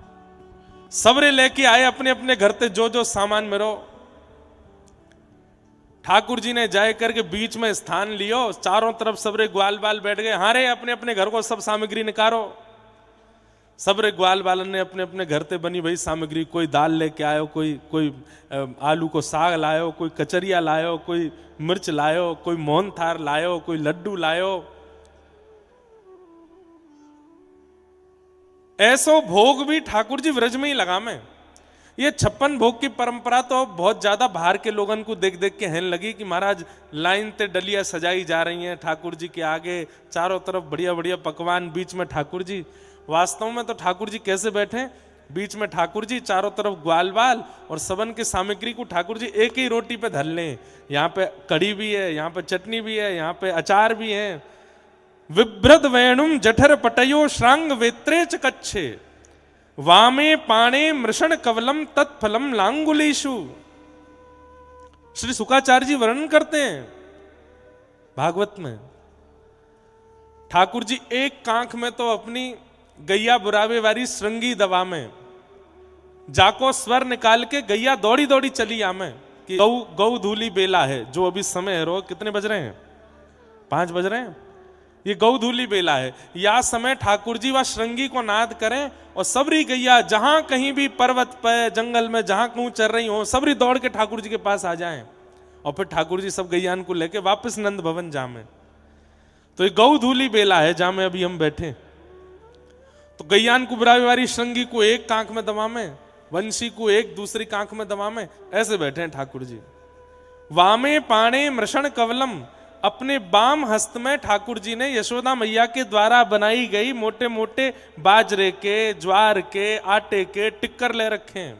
सबरे लेके आए अपने अपने घर ते जो जो सामान मेरो। ठाकुर जी ने जाए करके बीच में स्थान लियो, चारों तरफ सबरे ग्वाल बाल बैठ गए। हाँ रे अपने अपने घर को सब सामग्री निकालो। सबरे ग्वाल बालन ने अपने अपने घर ते बनी भाई सामग्री, कोई दाल लेके आयो, कोई आलू को साग लायो, कोई कचरिया लायो, कोई मिर्च लायो, कोई मोहन थार लायो, कोई लड्डू लायो। ऐसो भोग भी ठाकुर जी व्रज में ही लगा में। ये 56 भोग की परंपरा तो बहुत ज्यादा बाहर के लोगों को देख देख के हेन लगी कि महाराज लाइन ते डलिया सजाई जा रही हैं ठाकुर जी के आगे, चारों तरफ बढ़िया बढ़िया पकवान, बीच में ठाकुर जी। वास्तव में तो ठाकुर जी कैसे बैठे? बीच में ठाकुर जी, चारों तरफ ग्वाल बाल, और सबन की सामग्री को ठाकुर जी एक ही रोटी पे धर लें। यहाँ पे कढ़ी भी है, यहाँ पे चटनी भी है, यहाँ पे अचार भी है। विभ्रद वेणुम जठर पटयो श्रांग वेत्रे च कच्छे, वामे पाणे मृषण कवलम तत्फलम लांगुलीशु। श्री शुकाचार्य जी वर्णन करते हैं भागवत में, ठाकुर जी एक कांख में तो अपनी गैया बुरावे वाली श्रृंगी दवा में जाको स्वर निकाल के गैया दौड़ी दौड़ी चली आमे कि गौ धूली बेला है, जो अभी समय है, रो कितने बज रहे हैं? 5 बज रहे हैं। ये गौधूली बेला है। या समय ठाकुर जी व श्रृंगी को नाद करें और सबरी गैया जहां कहीं भी पर्वत पे, जंगल में जहां कहूं चल रही हो, सबरी दौड़ के ठाकुर जी के पास आ जाएं और फिर ठाकुर जी सब गैयान को लेके वापस नंद भवन जामे। तो ये गौधूली बेला है जहां में अभी हम बैठे। तो गैयान को बुरावी श्रृंगी को एक कांख में दमा में, वंशी को एक दूसरी कांख में दमा में, ऐसे बैठे हैं ठाकुर जी। वामे पाणे मृषण कवलम, अपने बाम हस्त में ठाकुर जी ने यशोदा मैया के द्वारा बनाई गई मोटे मोटे बाजरे के, ज्वार के, आटे के टिक्कर ले रखे हैं,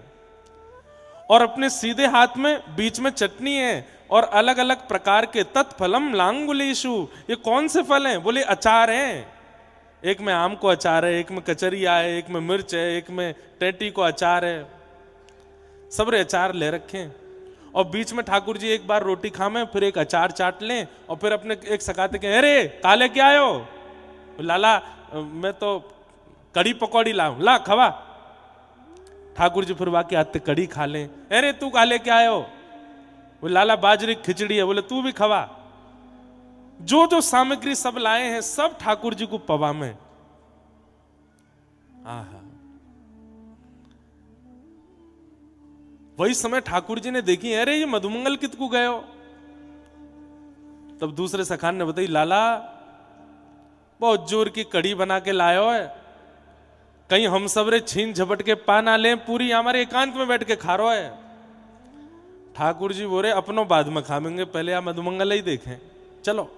और अपने सीधे हाथ में बीच में चटनी है और अलग अलग प्रकार के तत्फलम लांगुलेशु, ये कौन से फल हैं? बोले अचार हैं। एक में आम को अचार है, एक में कचरिया है, एक में मिर्च है, एक में टेटी को अचार है, सबरे अचार ले रखे हैं। और बीच में ठाकुर जी एक बार रोटी खामें, फिर एक अचार चाट लें और फिर अपने एक सकाते के, अरे काले क्या आयो? लाला मैं तो कड़ी पकौड़ी लाऊं, ला खवा। ठाकुर जी फिर वाकई आते कड़ी खा लें। अरे तू काले क्या आयो? वो लाला बाजरी खिचड़ी है, बोले तू भी खवा। जो जो सामग्री सब लाए हैं सब ठाकुर जी को पवा में। आहा, वही समय ठाकुर जी ने देखी, अरे ये मधुमंगल कितकू गए हो? तब दूसरे सखान ने बताई, लाला बहुत जोर की कड़ी बना के लायो है, कहीं हम सबरे छीन झपट के पा ना लें, पूरी हमारे एकांत में बैठ के खा रो है। ठाकुर जी बोले अपनों बाद में खाएंगे, पहले आप मधुमंगल ही देखें। चलो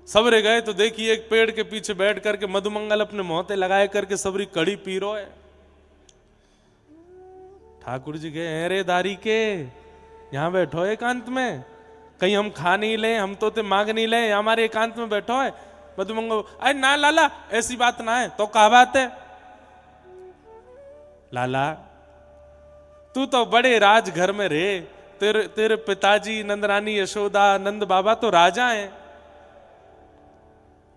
सबरे गए तो देखिए एक पेड़ के पीछे बैठ करके मधुमंगल अपने मोहते लगाए करके सबरी कड़ी पी रो है। ठाकुर जी गए, अरे दारी के यहां बैठो एकांत में, कहीं हम खा नहीं ले, हम तो मांग नहीं ले, हमारे एकांत में बैठो है। मधुमंगल, अरे ना लाला ऐसी बात ना है। तो क्या बात है? लाला तू तो बड़े राज घर में रहे, तेरे पिताजी नंदरानी यशोदा नंद बाबा तो राजा हैं,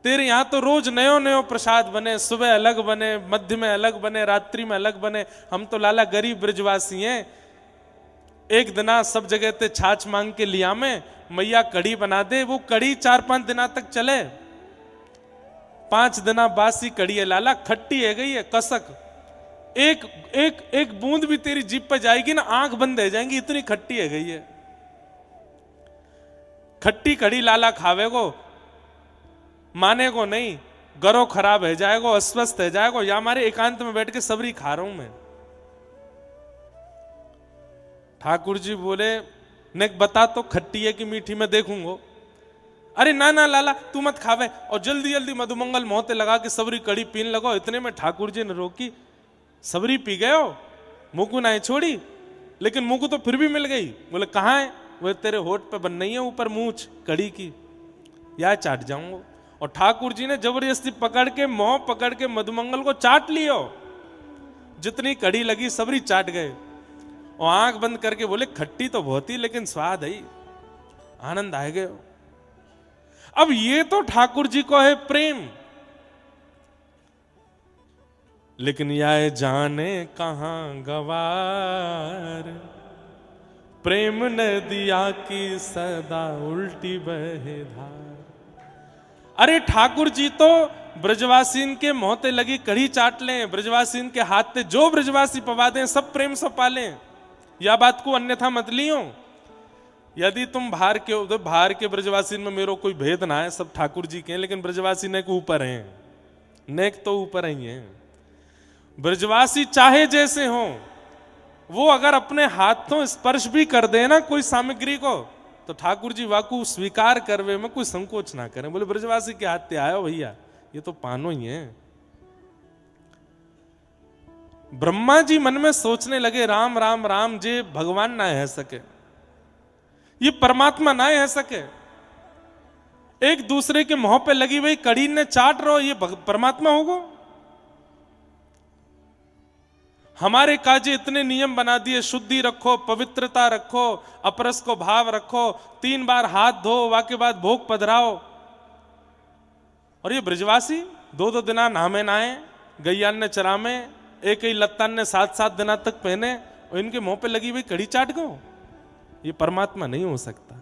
तेरे यहां तो रोज नयो नयो प्रसाद बने, सुबह अलग बने, मध्य में अलग बने, रात्रि में अलग बने। हम तो लाला गरीब ब्रजवासी हैं, एक दिना सब जगह ते छाछ मांग के लिया में मैया कड़ी बना दे, वो कड़ी 4-5 दिना तक चले। 5 दिना बासी कड़ी है लाला, खट्टी है गई है कसक, एक बूंद भी तेरी जीभ पे जाएगी ना आंख बंद हो जाएंगी, इतनी खट्टी है गई है। खट्टी कड़ी लाला खावे को माने को नहीं, गरो खराब है जाएगो, अस्वस्थ है जाएगो, या हमारे एकांत में बैठ के सबरी खा रहा हूं मैं। ठाकुर जी बोले, ने बता तो खट्टी है कि मीठी, मैं देखूंगा। अरे ना ना लाला तू मत खावे, और जल्दी जल्दी मधुमंगल मोहते लगा के सबरी कड़ी पीन लगो। इतने में ठाकुर जी ने रोकी, सबरी पी गए हो, मुकु नहीं छोड़ी, लेकिन मुकु तो फिर भी मिल गई। बोले कहाँ है? वो तेरे होठ पे बन नहीं है ऊपर मूछ कड़ी की, या चाट जाऊंगा। और ठाकुर जी ने जबरदस्ती पकड़ के मोह पकड़ के मधुमंगल को चाट लियो, जितनी कड़ी लगी सबरी चाट गए। और आंख बंद करके बोले खट्टी तो बहुत ही, लेकिन स्वाद है, आनंद आ गए। अब ये तो ठाकुर जी को है प्रेम, लेकिन यह जाने कहां गवार, प्रेम नदिया की सदा उल्टी बहे धार। अरे ठाकुर जी तो ब्रजवासीन के मोहते लगी कड़ी चाट लें, ब्रजवासीन के हाथ पे जो ब्रजवासी पवा दें सब प्रेम से पालें, या बात को अन्यथा मत लियो। यदि तुम बाहर के हो तो बाहर के ब्रजवासीन में मेरो कोई भेद ना है, सब ठाकुर जी के हैं, लेकिन ब्रजवासी नेक ऊपर हैं, नेक तो ऊपर ही हैं। ब्रजवासी चाहे जैसे हो, वो अगर अपने हाथों स्पर्श भी कर दे ना कोई सामग्री को, तो ठाकुर जी वाकू स्वीकार करवे में कोई संकोच ना करें। बोले ब्रजवासी के हाथ पे आयो भैया, ये तो पानो ही है। ब्रह्मा जी मन में सोचने लगे, राम राम राम, जे भगवान ना है सके, ये परमात्मा ना है सके, एक दूसरे के मुंह पे लगी हुई कड़ी ने चाट रहो, ये परमात्मा होगा? हमारे काजे इतने नियम बना दिए, शुद्धि रखो, पवित्रता रखो, अपरस को भाव रखो, 3 बार हाथ धो, वाके बाद भोग पधराओ। और ये ब्रजवासी 2-2 दिना नहामे नाए, गैयान ने चरामे, एक ही लत्तान ने 7-7 दिना तक पहने, और इनके मुंह पे लगी हुई कड़ी चाट गो। ये परमात्मा नहीं हो सकता।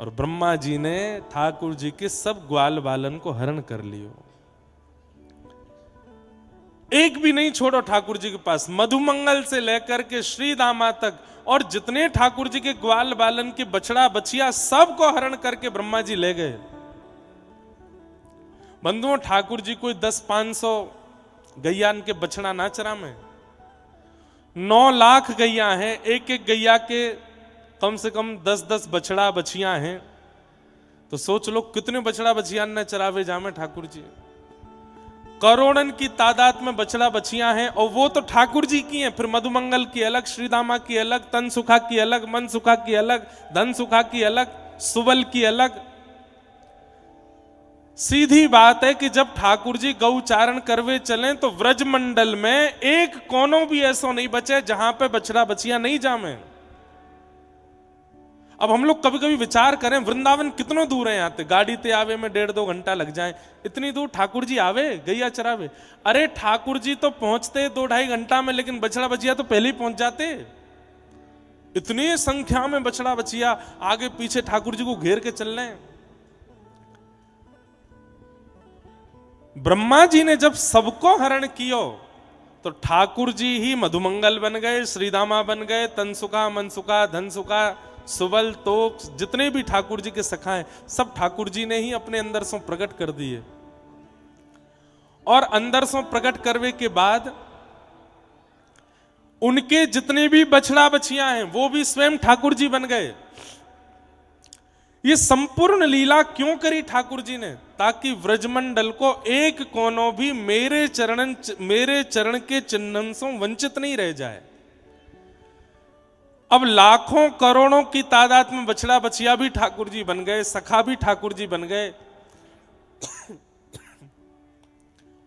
और ब्रह्मा जी ने ठाकुर जी के सब ग्वाल बालन को हरण कर लियो, एक भी नहीं छोड़ो ठाकुर जी के पास, मधुमंगल से लेकर के श्री दामा तक, और जितने ठाकुर जी के ग्वाल बालन के बछड़ा बछिया सबको हरण करके ब्रह्मा जी ले गए। बंधुओं, ठाकुर जी कोई 10-500 गैयान के बछड़ा ना चरा में, 9 लाख गैया हैं, एक एक गैया के कम से कम 10-10 बछड़ा बछिया हैं, तो सोच लो कितने बछड़ा बछिया न चरावे जामे ठाकुर जी। करोड़न की तादाद में बछड़ा बछियां हैं और वो तो ठाकुर जी की हैं। फिर मधुमंगल की अलग, श्रीदामा की अलग, तन सुखा की अलग, मन सुखा की अलग, धन सुखा की अलग, सुबल की अलग। सीधी बात है कि जब ठाकुर जी गौचारण करवे चलें तो व्रजमंडल में एक कोनों भी ऐसा नहीं बचे जहां पे बछड़ा बछियां नहीं जामे। अब हम लोग कभी कभी विचार करें, वृंदावन कितनों दूर है यहाँ से, गाड़ी ते आवे में 1.5-2 घंटा लग जाए, इतनी दूर ठाकुर जी आवे गैया चरावे। अरे ठाकुर जी तो पहुंचते 2-2.5 घंटा में, लेकिन बछड़ा बछिया तो पहले ही पहुंच जाते। इतनी संख्या में बछड़ा बछिया आगे पीछे ठाकुर जी को घेर के चल रहे हैं। ब्रह्मा जी ने जब सबको हरण कियो तो ठाकुर जी ही मधुमंगल बन गए, श्रीदामा बन गए, तनसुखा, मनसुखा, धनसुखा, सुबल, तोक, जितने भी ठाकुर जी के सखा हैं सब ठाकुर जी ने ही अपने अंदर से प्रकट कर दिए। और अंदर से प्रकट करने के बाद उनके जितने भी बछड़ा बछियां हैं वो भी स्वयं ठाकुर जी बन गए। ये संपूर्ण लीला क्यों करी ठाकुर जी ने? ताकि व्रजमंडल को एक कोनों भी मेरे चरण के चिन्हन से वंचित नहीं रह जाए। अब लाखों करोड़ों की तादाद में बछड़ा बछिया भी ठाकुर जी बन गए, सखा भी ठाकुर जी बन गए।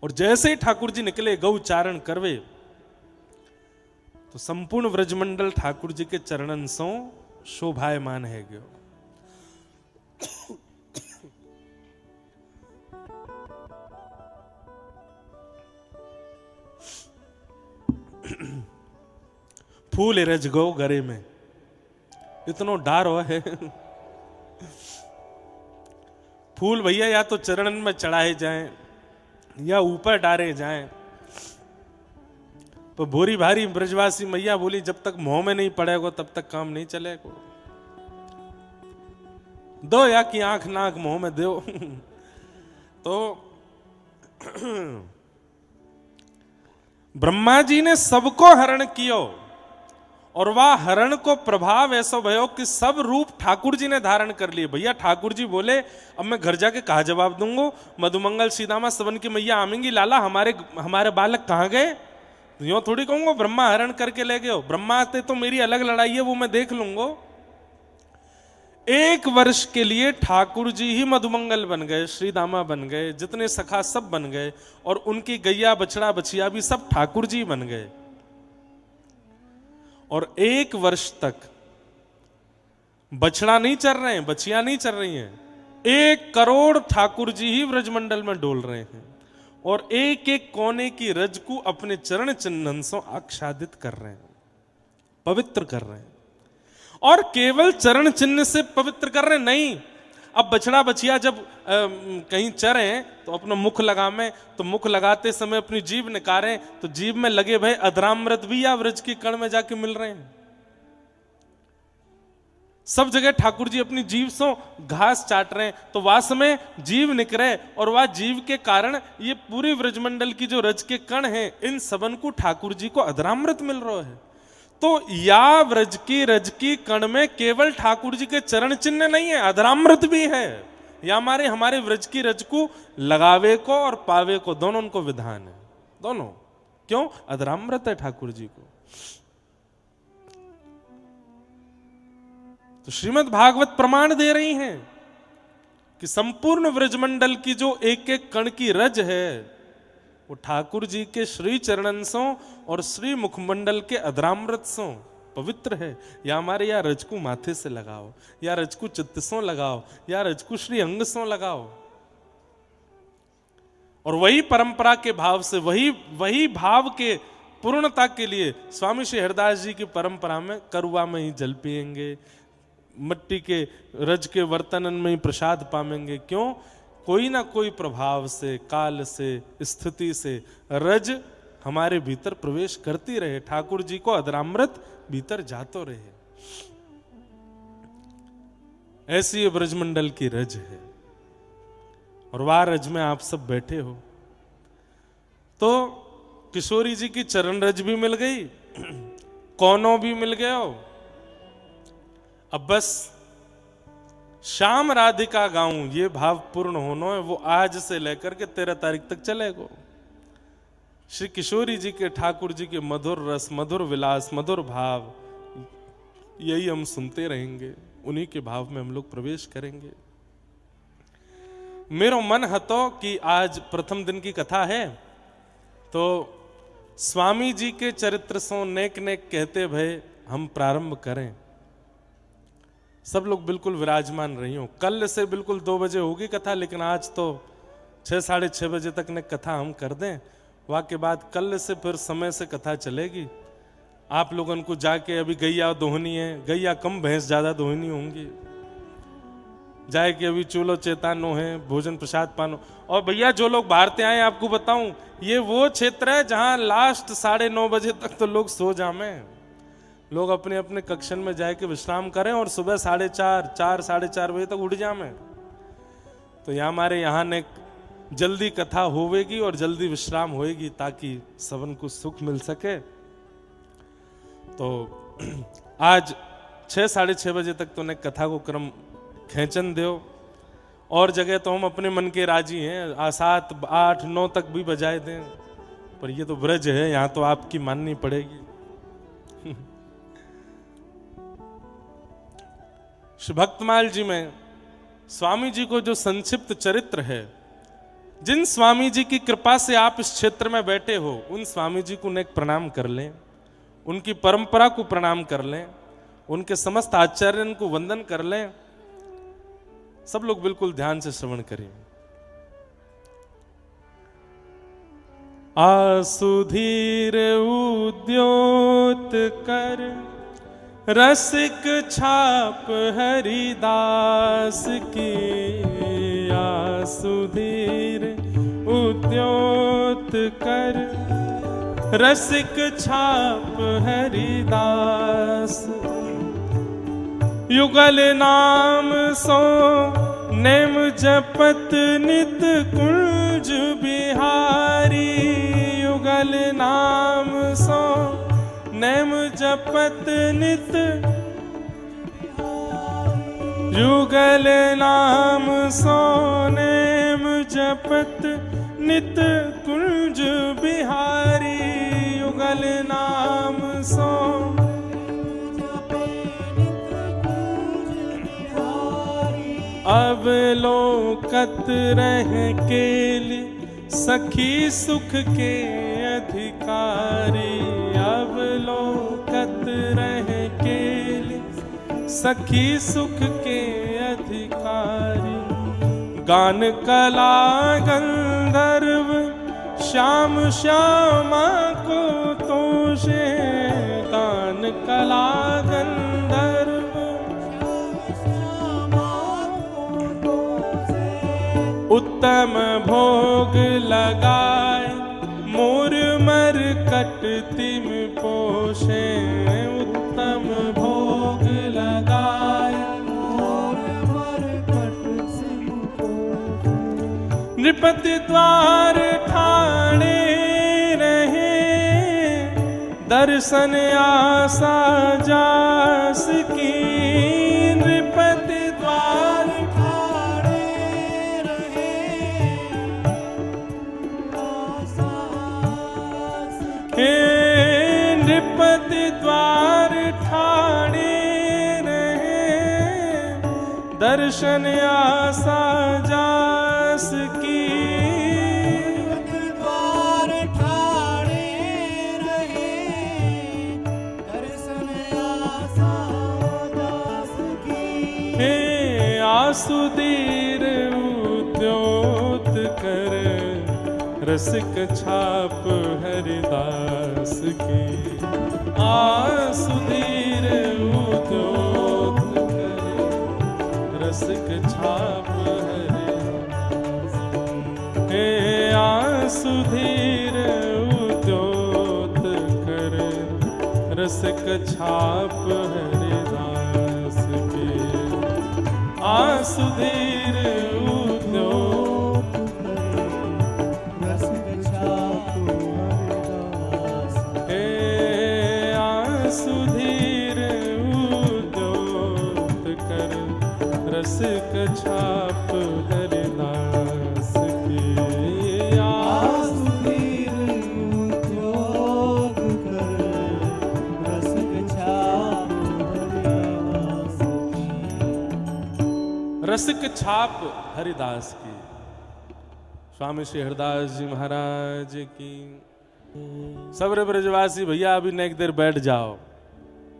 और जैसे ही ठाकुर जी निकले गौचारण करवे तो संपूर्ण व्रजमंडल ठाकुर जी के चरणन सो शोभायमान है गयो। फूल रज गो गरे में, इतनो डारो है। फूल भैया या तो चरणन में चढ़ाए जाएं या ऊपर डारे जाएं। तो भोरी भारी ब्रजवासी मैया बोली जब तक मुंह में नहीं पड़ेगा तब तक काम नहीं चलेगा। दो या की आंख नाक मुंह में दो। तो ब्रह्मा जी ने सबको हरण कियो और वह हरण को प्रभाव ऐसा भयो कि सब रूप ठाकुर जी ने धारण कर लिए। भैया ठाकुर जी बोले अब मैं घर जाके कहा जवाब दूंगा, मधुमंगल सीतामा सवन की मैया आमेंगी, लाला हमारे बालक कहाँ गए? तो यूं थोड़ी कहूंगा ब्रह्मा हरण करके ले गए। ब्रह्मा से तो मेरी अलग लड़ाई है, वो मैं देख लूंगा। 1 वर्ष के लिए ठाकुर जी ही मधुमंगल बन गए, श्रीदामा बन गए, जितने सखा सब बन गए और उनकी गैया बछड़ा बछिया भी सब ठाकुर जी बन गए। और 1 वर्ष तक बछड़ा नहीं चल रहे हैं, बछिया नहीं चल रही हैं, 1 करोड़ ठाकुर जी ही व्रजमंडल में डोल रहे हैं और एक एक कोने की रज को अपने चरण चिन्हन से आच्छादित कर रहे हैं, पवित्र कर रहे हैं। और केवल चरण चिन्ह से पवित्र कर रहे नहीं। अब बछड़ा बछिया जब कहीं चरे तो अपना मुख लगावे, तो मुख लगाते समय अपनी जीभ निकारे तो जीभ में लगे भाई अधरामृत भी या व्रज के कण में जाके मिल रहे हैं। सब जगह ठाकुर जी अपनी जीभ से घास चाट रहे हैं तो वास में जीव निकरे और वह जीव के कारण ये पूरी व्रजमंडल की जो रज के कण हैं इन सबन को ठाकुर जी को अधरामृत मिल रहा है। तो या व्रज की रज की कण में केवल ठाकुर जी के चरण चिन्ह नहीं है, अधरामृत भी है। या हमारे व्रज की रज को लगावे को और पावे को दोनों उनको विधान है, दोनों। क्यों? अधरामृत है ठाकुर जी को। तो श्रीमद् भागवत प्रमाण दे रही हैं कि संपूर्ण व्रजमंडल की जो एक एक कण की रज है वो ठाकुर जी के श्री चरणन सो और श्री मुखमंडल के अधरामृत सो पवित्र है। या हमारे या रज को माथे से लगाओ, या रज को चित्त सो लगाओ, या रज को श्री अंग सो लगाओ। और वही परंपरा के भाव से वही भाव के पूर्णता के लिए स्वामी श्री हरदास जी की परंपरा में करुआ में ही जल पिएंगे, मिट्टी के रज के वर्तनन में ही प्रसाद पाएंगे। क्यों? कोई ना कोई प्रभाव से, काल से, स्थिति से रज हमारे भीतर प्रवेश करती रहे, ठाकुर जी को अधरामृत भीतर जातो रहे। ऐसी ये ब्रजमंडल की रज है और वह रज में आप सब बैठे हो। तो किशोरी जी की चरण रज भी मिल गई, कौनों भी मिल गए हो। अब बस श्याम राधिका गाऊं ये भाव पूर्ण होना है, वो आज से लेकर के 13 तारीख तक चलेगा। श्री किशोरी जी के, ठाकुर जी के मधुर रस, मधुर विलास, मधुर भाव, यही हम सुनते रहेंगे, उन्हीं के भाव में हम लोग प्रवेश करेंगे। मेरो मन हतो कि आज प्रथम दिन की कथा है, तो स्वामी जी के चरित्र सो नेक नेक कहते भय हम प्रारंभ करें। सब लोग बिल्कुल विराजमान रही हो। कल से बिल्कुल 2 बजे होगी कथा, लेकिन आज तो 6 साढ़े 6 बजे तक ने कथा हम कर दें। वाके बाद कल से फिर समय से कथा चलेगी। आप लोगों को जाके अभी गैया दोहनी है, गैया कम भैंस ज्यादा दोहनी होंगी, जाए कि अभी चूलो चेतानो है, भोजन प्रसाद पानो। और भैया जो लोग बाहर से आए, आपको बताऊं, ये वो क्षेत्र है जहां लास्ट 9:30 बजे तक तो लोग सो जामे, लोग अपने अपने कक्षन में जाके विश्राम करें और सुबह 4:30 साढ़े 4 बजे तक उठ जामे। तो यहाँ हमारे यहाँ ने जल्दी कथा होवेगी और जल्दी विश्राम होएगी, ताकि सबन को सुख मिल सके। तो आज 6 साढ़े 6 बजे तक तो ने कथा को क्रम खेचन दो। और जगह तो हम अपने मन के राजी हैं, 7, 8, 9 तक भी बजाए दें, पर ये तो ब्रज है, यहाँ तो आपकी माननी पड़ेगी। श्री भक्तमाल जी में स्वामी जी को जो संक्षिप्त चरित्र है, जिन स्वामी जी की कृपा से आप इस क्षेत्र में बैठे हो, उन स्वामी जी को नेक प्रणाम कर लें, उनकी परंपरा को प्रणाम कर लें, उनके समस्त आचार्यों को वंदन कर लें। सब लोग बिल्कुल ध्यान से श्रवण करें। आसुधीर उद्योत कर रसिक छाप हरिदास की, आसुधीर उद्योत कर रसिक छाप हरिदास, युगल नाम सो नेम जपत नित कुंज बिहारी, युगल नाम सो नेम जपत नित, युगल नाम सो नेम जपत नित कुंज बिहारी, युगल नाम सो अवलोकत रह के लिए सखी सुख के अधिकारी, अवलोकत रह के लिए सखी सुख के अधिकारी, गान कला गंधर्व श्याम श्यामा को तोषे, गान कला गंधर्व उत्तम भोग लगाए, मोर मर कटतिम पोषे, उत्तम भोग लगाए, मोर मर कटतिम पोषे, नृपति द्वार ठाणे रहे, दर्शन आशा जास की, नृपति द्वार नृपति द्वार ठाणे रहे, दर्शन आशा जास की, द्वार ठाणे रहे, दर्शन आशा जास की, हे आसुधीर उद्योत कर रसिक छाप हरिदास की, आसुधीर उद्योत कर रसिक छाप हरिदास, हे आसुधीर उद्योत कर रसिक छाप हरिदास की, आसुधीर उद्योत सुधीर उद्योत कर रसिक छाप हरिदास की, आसुधीर रसिक छाप हरिदास की। स्वामी श्री हरिदास जी महाराज की। सबरे ब्रजवासी भैया अभी नेक देर बैठ जाओ,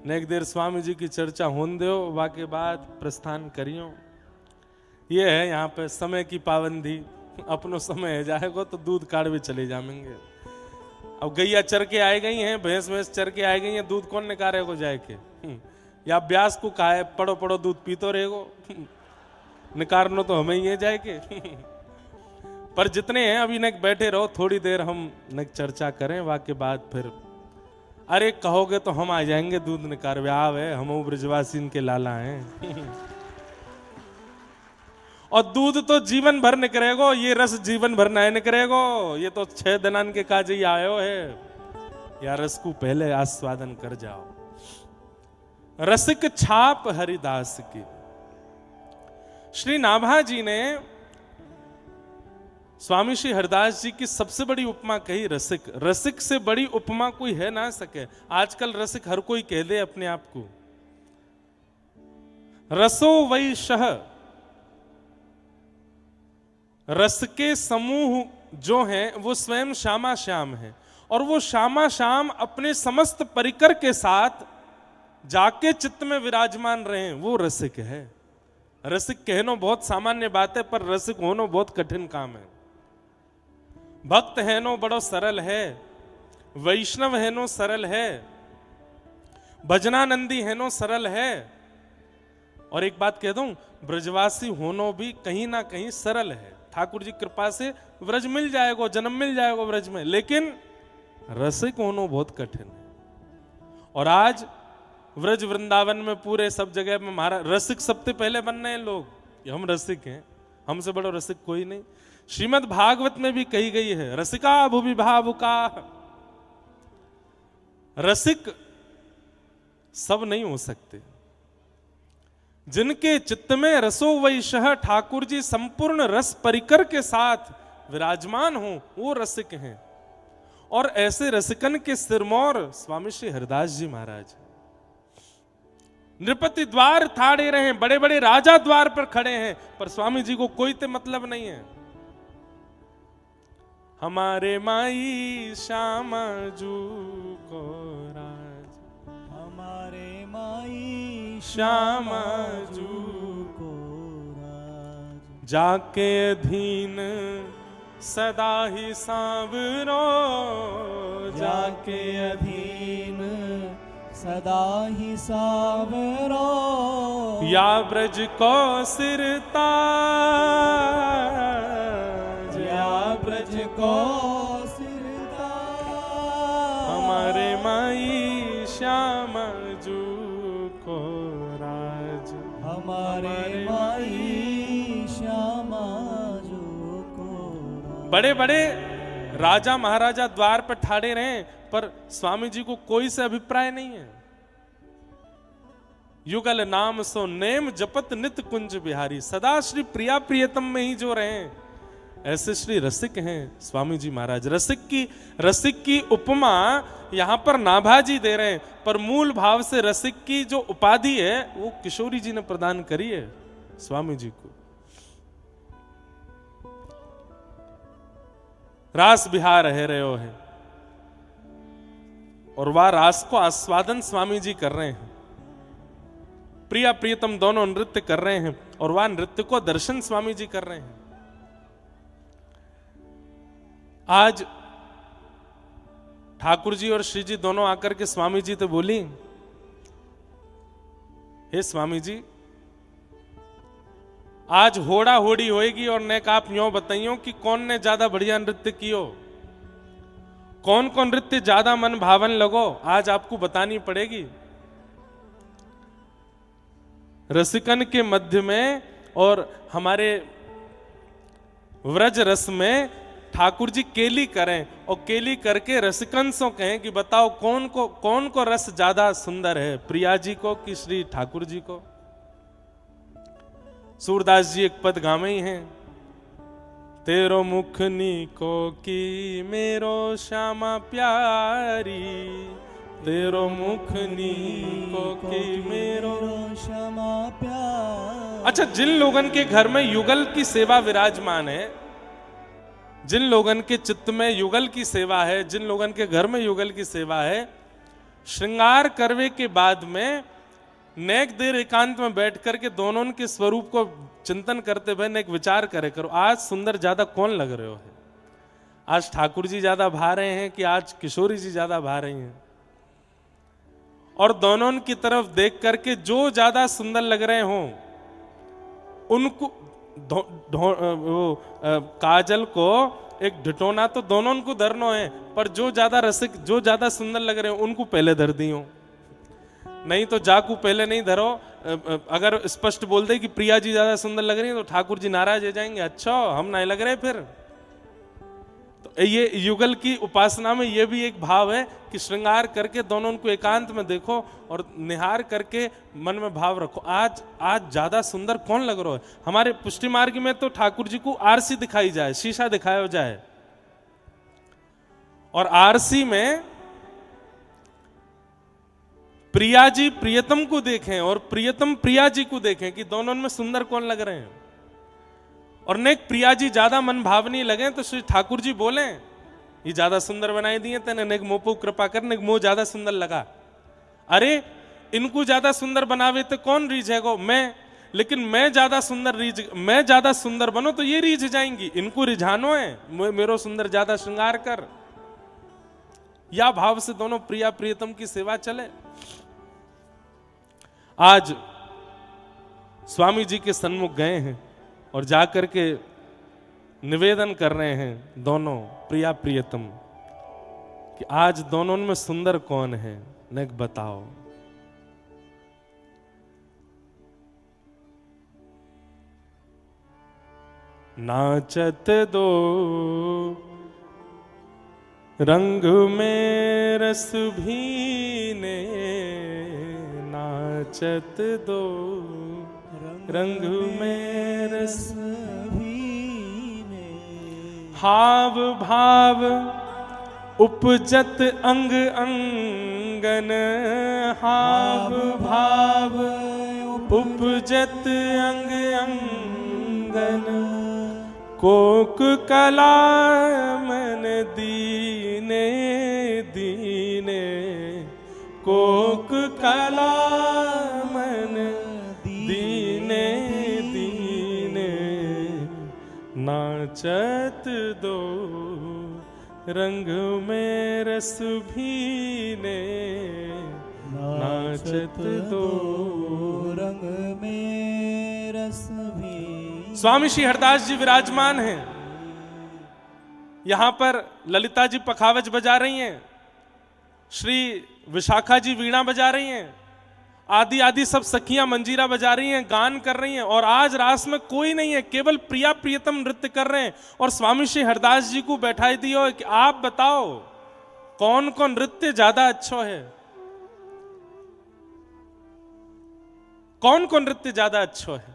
नेक देर स्वामी जी की चर्चा होने दो, वाके बाद प्रस्थान करियो। ये है यहाँ पे समय की पाबंदी। अपनो समय है जाएगा तो दूध काढ़वे चले जाएंगे। अब गैया चर के आए गई हैं, भैंस भैंस चर के आए गई हैं, दूध कौन निकाले को जाए के? या ब्यास को कहा है पड़ो पड़ो दूध पीतो रहेगो, निकारनो तो हमें ही है जाए के। पर जितने हैं अभी नेक बैठे रहो, थोड़ी देर हम नेक चर्चा करें, वाके बाद फिर अरे कहोगे तो हम आ जाएंगे दूध निकारवे। आवे हम ब्रजवासी के लाला हैं। और दूध तो जीवन भर निकलेगो, ये रस जीवन भर नहीं निकलेगो। ये तो 6 दिनान के काज ही आयो है, या रस को पहले आस्वादन कर जाओ। रसिक छाप हरिदास की। श्री नाभा जी ने स्वामी श्री हरिदास जी की सबसे बड़ी उपमा कही रसिक। रसिक से बड़ी उपमा कोई है ना सके। आजकल रसिक हर कोई कह दे अपने आप को। रसो वै शह, रस के समूह जो हैं वो स्वयं श्यामा श्याम है, और वो श्यामा श्याम अपने समस्त परिकर के साथ जाके चित्त में विराजमान रहे, वो रसिक है। रसिक कहनो बहुत सामान्य बात है, पर रसिक होनो बहुत कठिन काम है। भक्त है नो बड़ो सरल है, वैष्णव है नो सरल है, भजनानंदी है नो सरल है। और एक बात कह दूं, ब्रजवासी होनो भी कहीं ना कहीं सरल है। ठाकुर जी कृपा से व्रज मिल जाएगा, जन्म मिल जाएगा व्रज में, लेकिन रसिक होनो बहुत कठिन है। और आज व्रज वृंदावन में पूरे सब जगह में महाराज रसिक सबसे पहले बन रहे हैं लोग। हम रसिक हैं, हमसे बड़ा रसिक कोई नहीं। श्रीमद् भागवत में भी कही गई है, रसिका भुवि भावुका। रसिक सब नहीं हो सकते। जिनके चित्त में रसो वैशः ठाकुर जी संपूर्ण रस परिकर के साथ विराजमान हो, वो रसिक हैं। और ऐसे रसिकन के सिरमौर स्वामी श्री हरिदास जी महाराज। नृपति द्वार ठाड़े रहे, बड़े बड़े राजा द्वार पर खड़े हैं, पर स्वामी जी को कोई ते मतलब नहीं है। हमारे माई श्यामा जू को राज, हमारे माई श्यामा जू को राज, जाके अधीन सदा ही सांवरो, जाके अधीन सदा ही सावरो। या ब्रज को सिरता, या ब्रज को सिरता, हमारे माई श्यामा जू को राज, हमारे माई श्यामा जो को राज। बड़े बड़े राजा महाराजा द्वार पर ठाड़े रहे, पर स्वामी जी को कोई से अभिप्राय नहीं है। युगल नाम सो नेम जपत नित कुंज बिहारी, सदा श्री प्रिया प्रियतम में ही जो रहे, ऐसे श्री रसिक हैं स्वामी जी महाराज। रसिक की उपमा यहां पर नाभा जी दे रहे हैं, पर मूल भाव से रसिक की जो उपाधि है वो किशोरी जी ने प्रदान करी है स्वामी जी को। रास बिहार है रहे हो है, और वह रास को आस्वादन स्वामी जी कर रहे हैं। प्रिया प्रियतम दोनों नृत्य कर रहे हैं, और वह नृत्य को दर्शन स्वामी जी कर रहे हैं। आज ठाकुर जी और श्री जी दोनों आकर के स्वामी जी तो बोली, हे स्वामी जी, आज होड़ा होड़ी होएगी, और नेक आप यूं बताइयो कि कौन ने ज्यादा बढ़िया नृत्य कियो, कौन कौन नृत्य ज्यादा मन भावन लगो, आज आपको बतानी पड़ेगी। रसिकन के मध्य में और हमारे व्रज रस में ठाकुर जी केली करें, और केली करके रसिकन से कहें कि बताओ कौन को रस ज्यादा सुंदर है, प्रिया जी को कि श्री ठाकुर जी को। सूरदास जी एक पद गावे ही हैं, तेरो मुख नीको की मेरो श्यामा प्यारी, तेरो मुख नीको की मेरो। क्षमा प्यार। अच्छा, जिन लोगन के घर में युगल की सेवा विराजमान है, जिन लोगन के चित्त में युगल की सेवा है, जिन लोगन के घर में युगल की सेवा है, श्रृंगार करवे के बाद में नेक देर एकांत में बैठ करके दोनों के स्वरूप को चिंतन करते हुए नेक विचार करे करो, आज सुंदर ज्यादा कौन लग रहे हो है? आज ठाकुर जी ज्यादा भा रहे हैं कि आज किशोरी जी ज्यादा भा रही हैं? और दोनों की तरफ देख करके जो ज्यादा सुंदर लग रहे हों उनको काजल को एक ढिटोना तो दोनों को धरनो है, पर जो ज्यादा रसिक, जो ज्यादा सुंदर लग रहे हो उनको पहले धर दियो, नहीं तो जाकू पहले नहीं धरो। अगर स्पष्ट बोल दे कि प्रिया जी ज्यादा सुंदर लग रही है तो ठाकुर जी नाराज हो जाएंगे, अच्छा हम नहीं लग रहे फिर। तो ये युगल की उपासना में ये भी एक भाव है कि श्रृंगार करके दोनों को एकांत में देखो और निहार करके मन में भाव रखो, आज ज्यादा सुंदर कौन लग रहा है। हमारे पुष्टि मार्ग में तो ठाकुर जी को आरसी दिखाई जाए, शीशा दिखाया जाए, और आरसी में प्रिया जी प्रियतम को देखें और प्रियतम प्रिया जी को देखें कि दोनों में सुंदर कौन लग रहे हैं। और नेक प्रिया जी ज्यादा मन भावनी लगे तो श्री ठाकुर जी बोले ये ज्यादा सुंदर बनाई दिए तेने, नेक मोह पर कृपा कर, नेक मोह ज्यादा सुंदर लगा। अरे इनको ज्यादा सुंदर बनावे तो कौन रीझेगो? मैं, लेकिन मैं ज्यादा सुंदर बनो तो ये रीझ जाएंगी, इनको रिझानो है, मेरो सुंदर ज्यादा श्रृंगार कर। या भाव से दोनों प्रिया प्रियतम की सेवा चले। आज स्वामी जी के सन्मुख गए हैं और जाकर के निवेदन कर रहे हैं दोनों प्रिया प्रियतम कि आज दोनों में सुंदर कौन है, नेक बताओ। नाचत दो रंग में रस भीने, नाचत दो रंग में रस भीने। हाव भाव उपजत अंग अंगन, हाव भाव उपजत अंग अंगन। कोक कला मन दीने दीने, कोक कला मन दीने दीने। नाचत दो रंग में रस भीने, नाचत दो रंग में रस भी। स्वामी श्री हरदास जी विराजमान हैं, यहां पर ललिता जी पखावज बजा रही हैं, श्री विशाखा जी वीणा बजा रही हैं, आदि आदि सब सखियां मंजीरा बजा रही हैं, गान कर रही हैं। और आज रास में कोई नहीं है, केवल प्रिया प्रियतम नृत्य कर रहे हैं। और स्वामी श्री हरदास जी को बैठाई दियो कि आप बताओ कौन कौन नृत्य ज्यादा अच्छा है, कौन कौन नृत्य ज्यादा अच्छा है।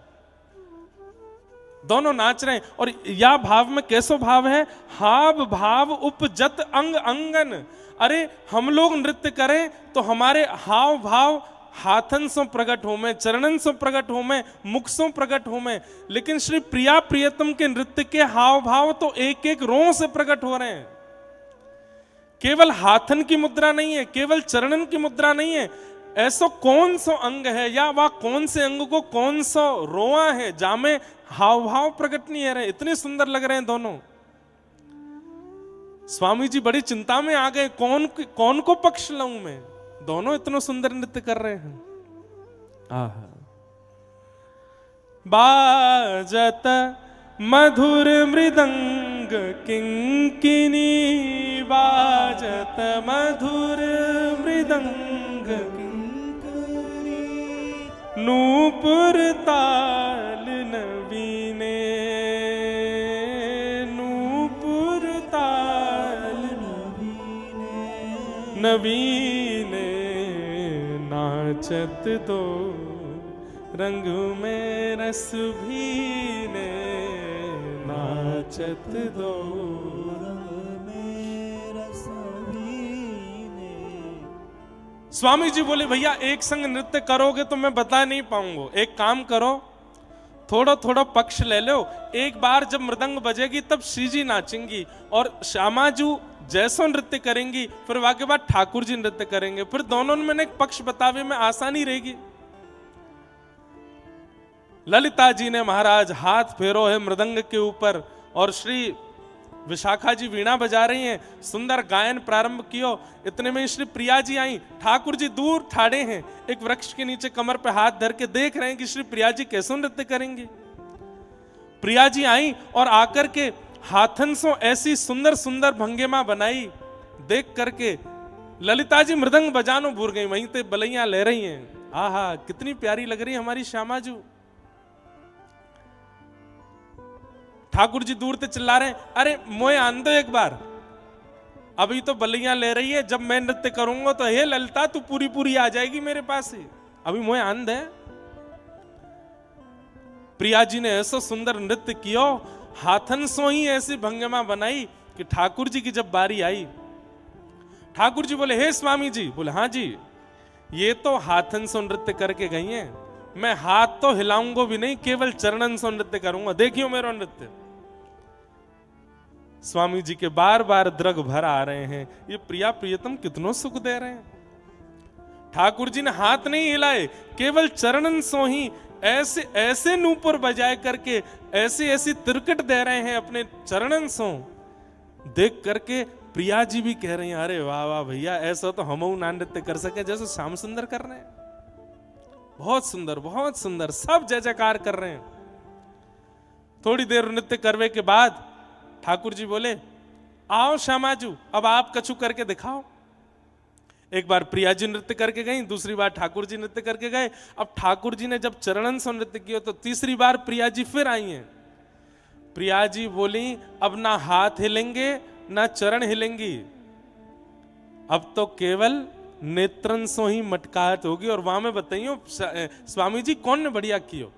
दोनों नाच रहे हैं। और या भाव में कैसो भाव है? हाव भाव उपजत अंग अंगन। अरे हम लोग नृत्य करें तो हमारे हाव भाव हाथन से प्रकट हो में, चरणन से प्रकट हो में, मुख से प्रकट हो में। लेकिन श्री प्रिया प्रियतम के नृत्य के हाव भाव तो एक एक रों से प्रकट हो रहे हैं। केवल हाथन की मुद्रा नहीं है, केवल चरणन की मुद्रा नहीं है। ऐसा कौन सा अंग है या वह कौन से अंग को कौन सा रोआ है जामे हाव भाव प्रकट नहीं है रहे। इतने सुंदर लग रहे हैं दोनों। स्वामी जी बड़ी चिंता में आ गए, कौन को पक्ष लाऊं मैं। दोनों इतना सुंदर नृत्य कर रहे हैं। आहा। बाजत मधुर मृदंग किंकिनी, बाजत मधुर मृदंग किंकिनी। नूपुर ताल नवीने, नूपुर ताल नवीने। नाचत दो रंग में रस भीने, नाचत दो रंग में रस भीने। स्वामी जी बोले भैया एक संग नृत्य करोगे तो मैं बता नहीं पाऊंगा, एक काम करो, थोड़ा थोड़ा पक्ष ले लो, एक बार जब मृदंग बजेगी तब श्री जी नाचेंगी और श्यामा जी जैसो नृत्य करेंगी, फिर वहां के बाद ठाकुर जी नृत्य करेंगे, फिर दोनों में एक पक्ष बतावे में आसानी रहेगी। ललिता जी ने महाराज हाथ फेरो है मृदंग के ऊपर और श्री विशाखा जी वीणा बजा रही हैं, सुंदर गायन प्रारंभ कियो। इतने में श्री प्रिया जी आई, ठाकुर जी दूर ठाड़े हैं, एक वृक्ष के नीचे कमर पे हाथ धर के देख रहे हैं कि श्री प्रिया जी कैसे नृत्य करेंगी। प्रिया जी आई और आकर के हाथन सो ऐसी सुंदर सुंदर भंगिमा बनाई, देख करके ललिता जी मृदंग बजानो भूल गई, वहीं पे बलैया ले रही हैं। आहा कितनी प्यारी लग रही है हमारी श्यामा जी। ठाकुर जी दूर से चिल्ला रहे हैं, अरे मोए आन दो एक बार, अभी तो बलियां ले रही है, जब मैं नृत्य करूंगा तो हे ललिता तू पूरी पूरी आ जाएगी मेरे पास ही, अभी मोए आन दे। प्रिया जी ने ऐसा सुंदर नृत्य किया, हाथन सो ही ऐसी भंगिमा बनाई कि ठाकुर जी की जब बारी आई, ठाकुर जी बोले हे स्वामी जी, बोले हाँ जी, ये तो हाथन सो नृत्य करके गई हैं, मैं हाथ तो हिलाऊंगा भी नहीं, केवल चरणन सो नृत्य करूंगा, देखियो मेरा नृत्य। स्वामी जी के बार बार द्रग भर आ रहे हैं, ये प्रिया प्रियतम कितनों सुख दे रहे हैं। ठाकुर जी ने हाथ नहीं हिलाए, केवल चरणन सो ही ऐसे ऐसे नूपुर बजाए करके ऐसी ऐसी तिरकट दे रहे हैं अपने चरणन सो। देख करके प्रिया जी भी कह रही हैं, अरे वाह वाह भैया, ऐसा तो हम ना नृत्य कर सके जैसे श्याम सुंदर कर रहे हैं, बहुत सुंदर बहुत सुंदर, सब जय जयकार कर रहे हैं। थोड़ी देर नृत्य करने के बाद ठाकुर जी बोले आओ श्यामाजू, अब आप कछु करके दिखाओ। एक बार प्रिया जी नृत्य करके गई, दूसरी बार ठाकुर जी नृत्य करके गए। अब ठाकुर जी ने जब चरणन से नृत्य किया तो तीसरी बार प्रिया जी फिर आई हैं। प्रिया जी बोली अब ना हाथ हिलेंगे ना चरण हिलेंगी, अब तो केवल नेत्रन सो ही मटकाहट होगी। और वहां में बताइयो स्वामी जी कौन ने बढ़िया कियो।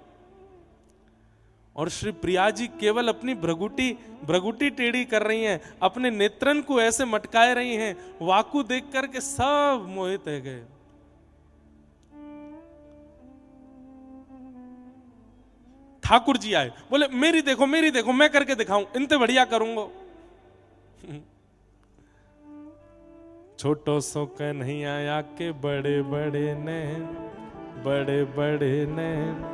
और श्री प्रिया जी केवल अपनी भ्रगुटी टेढ़ी कर रही हैं, अपने नेत्रन को ऐसे मटकाए रही हैं, वाकु देख करके सब मोहित हो गए। ठाकुर जी आए, बोले मेरी देखो मैं करके दिखाऊं, इनते बढ़िया करूंगा। छोटो सो कन्हैया आया के बड़े बड़े नैन,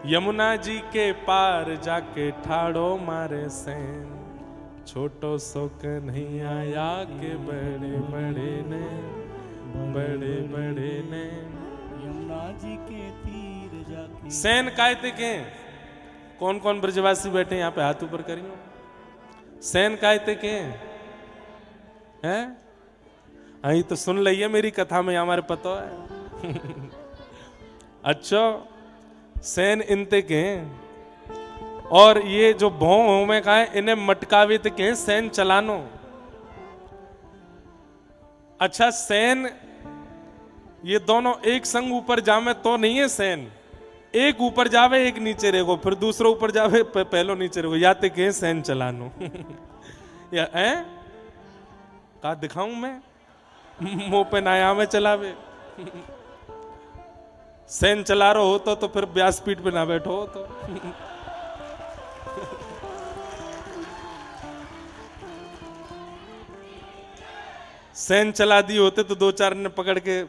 यमुना जी के पार जाके ठाड़ो मारे सैन। छोटो सो कन्हैया आया के बड़े बड़े नैन, यमुना जी के तीर जाके। सैन कायते के कौन कौन ब्रजवासी बैठे यहाँ पे हाथ ऊपर करियो। सैन कायते के हैं, आई तो सुन लिया मेरी कथा में, हमारे पता है। अच्छा सैन इनते के, और ये जो भों में कहा है इन्हें मटकावित के सैन चलानो। अच्छा सैन ये दोनों एक संग ऊपर जावे तो नहीं है सैन, एक ऊपर जावे एक नीचे रहेगो, फिर दूसरा ऊपर जावे पहलो नीचे रहेगो, या ते के सैन चलानो। या का दिखाऊं मैं, मुंह पे नाया में चलावे। सैन चला रहा हो तो फिर व्यासपीठ पे ना बैठो तो। सैन चला दी होते तो दो चार ने पकड़ के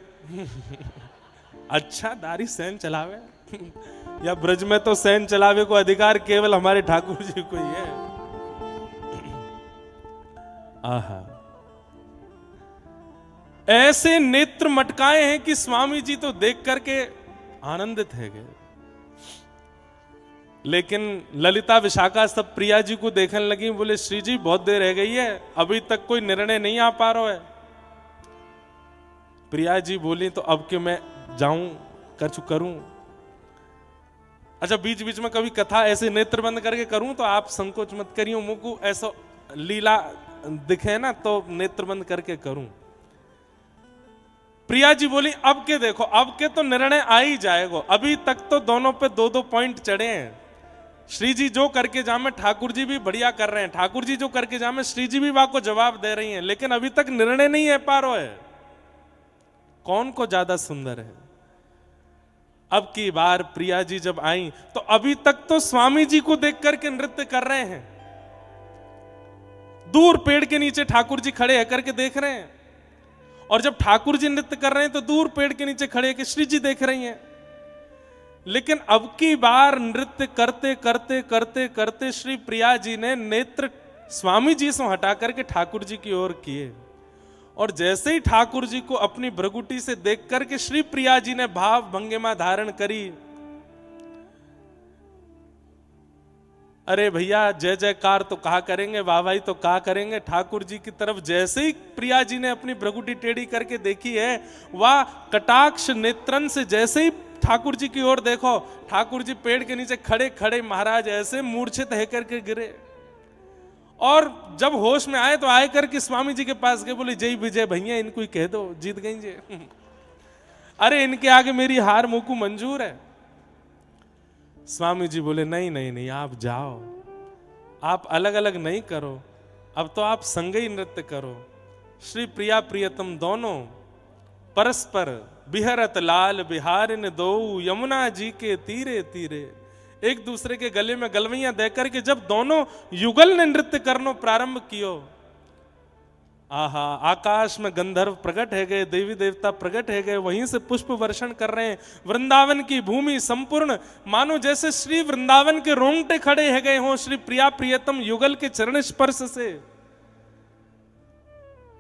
अच्छा दारी सैन चलावे। या ब्रज में तो सैन चलावे को अधिकार केवल हमारे ठाकुर जी को ही है। आहा ऐसे नेत्र मटकाए हैं कि स्वामी जी तो देख करके आनंदित है गए। लेकिन ललिता विशाखा सब प्रिया जी को देखने लगी, बोले श्री जी बहुत देर रह गई है, अभी तक कोई निर्णय नहीं आ पा रहा है। प्रिया जी बोली तो अब के मैं जाऊं कछु करूं। अच्छा बीच बीच में कभी कथा ऐसे नेत्र बंद करके करूं तो आप संकोच मत करियो, मुझको ऐसा लीला दिखे ना तो नेत्र बंद करके करूं। प्रिया जी बोली अब के देखो, अब के तो निर्णय आ ही जाएगा, अभी तक तो दोनों पे दो दो पॉइंट चढ़े हैं। श्री जी जो करके जामे ठाकुर जी भी बढ़िया कर रहे हैं, ठाकुर जी जो करके जामे श्री जी भी वहां को जवाब दे रही हैं, लेकिन अभी तक निर्णय नहीं है पा रहा है। कौन को ज्यादा सुंदर है। अब की बार प्रिया जी जब आई तो अभी तक तो स्वामी जी को देख करके नृत्य कर रहे हैं, दूर पेड़ के नीचे ठाकुर जी खड़े है करके देख रहे हैं, और जब ठाकुर जी नृत्य कर रहे हैं तो दूर पेड़ के नीचे खड़े है श्री जी देख रही हैं। लेकिन अब की बार नृत्य करते करते करते करते श्री प्रिया जी ने नेत्र स्वामी जी से हटा करके ठाकुर जी की ओर किए, और जैसे ही ठाकुर जी को अपनी भ्रगुटी से देख करके श्री प्रिया जी ने भाव भंगिमा धारण करी। अरे भैया जय जयकार तो कहा करेंगे, वाह वाही तो कहा करेंगे। ठाकुर जी की तरफ जैसे ही प्रिया जी ने अपनी भ्रगुटी टेढ़ी करके देखी है, वह कटाक्ष नेत्रन से जैसे ही ठाकुर जी की ओर देखो, ठाकुर जी पेड़ के नीचे खड़े खड़े महाराज ऐसे मूर्छित है करके गिरे, और जब होश में आए तो आए करके स्वामी जी के पास गए, बोले जय विजय भैया इनको ही कह दो जीत गई जी। अरे इनके आगे मेरी हार मुकु मंजूर है। स्वामी जी बोले नहीं नहीं नहीं, आप जाओ, आप अलग अलग नहीं करो, अब तो आप संग ही नृत्य करो। श्री प्रिया प्रियतम दोनों परस्पर बिहरत लाल बिहारिन दो, यमुना जी के तीरे तीरे, एक दूसरे के गले में गलवैयां देकर के जब दोनों युगल ने नृत्य करना प्रारंभ कियो, आहा आकाश में गंधर्व प्रकट है गए, देवी देवता प्रकट है गए, वहीं से पुष्प वर्षण कर रहे हैं। वृंदावन की भूमि संपूर्ण मानो जैसे श्री वृंदावन के रोंगटे खड़े है गए हों श्री प्रिया प्रियतम युगल के चरण स्पर्श से।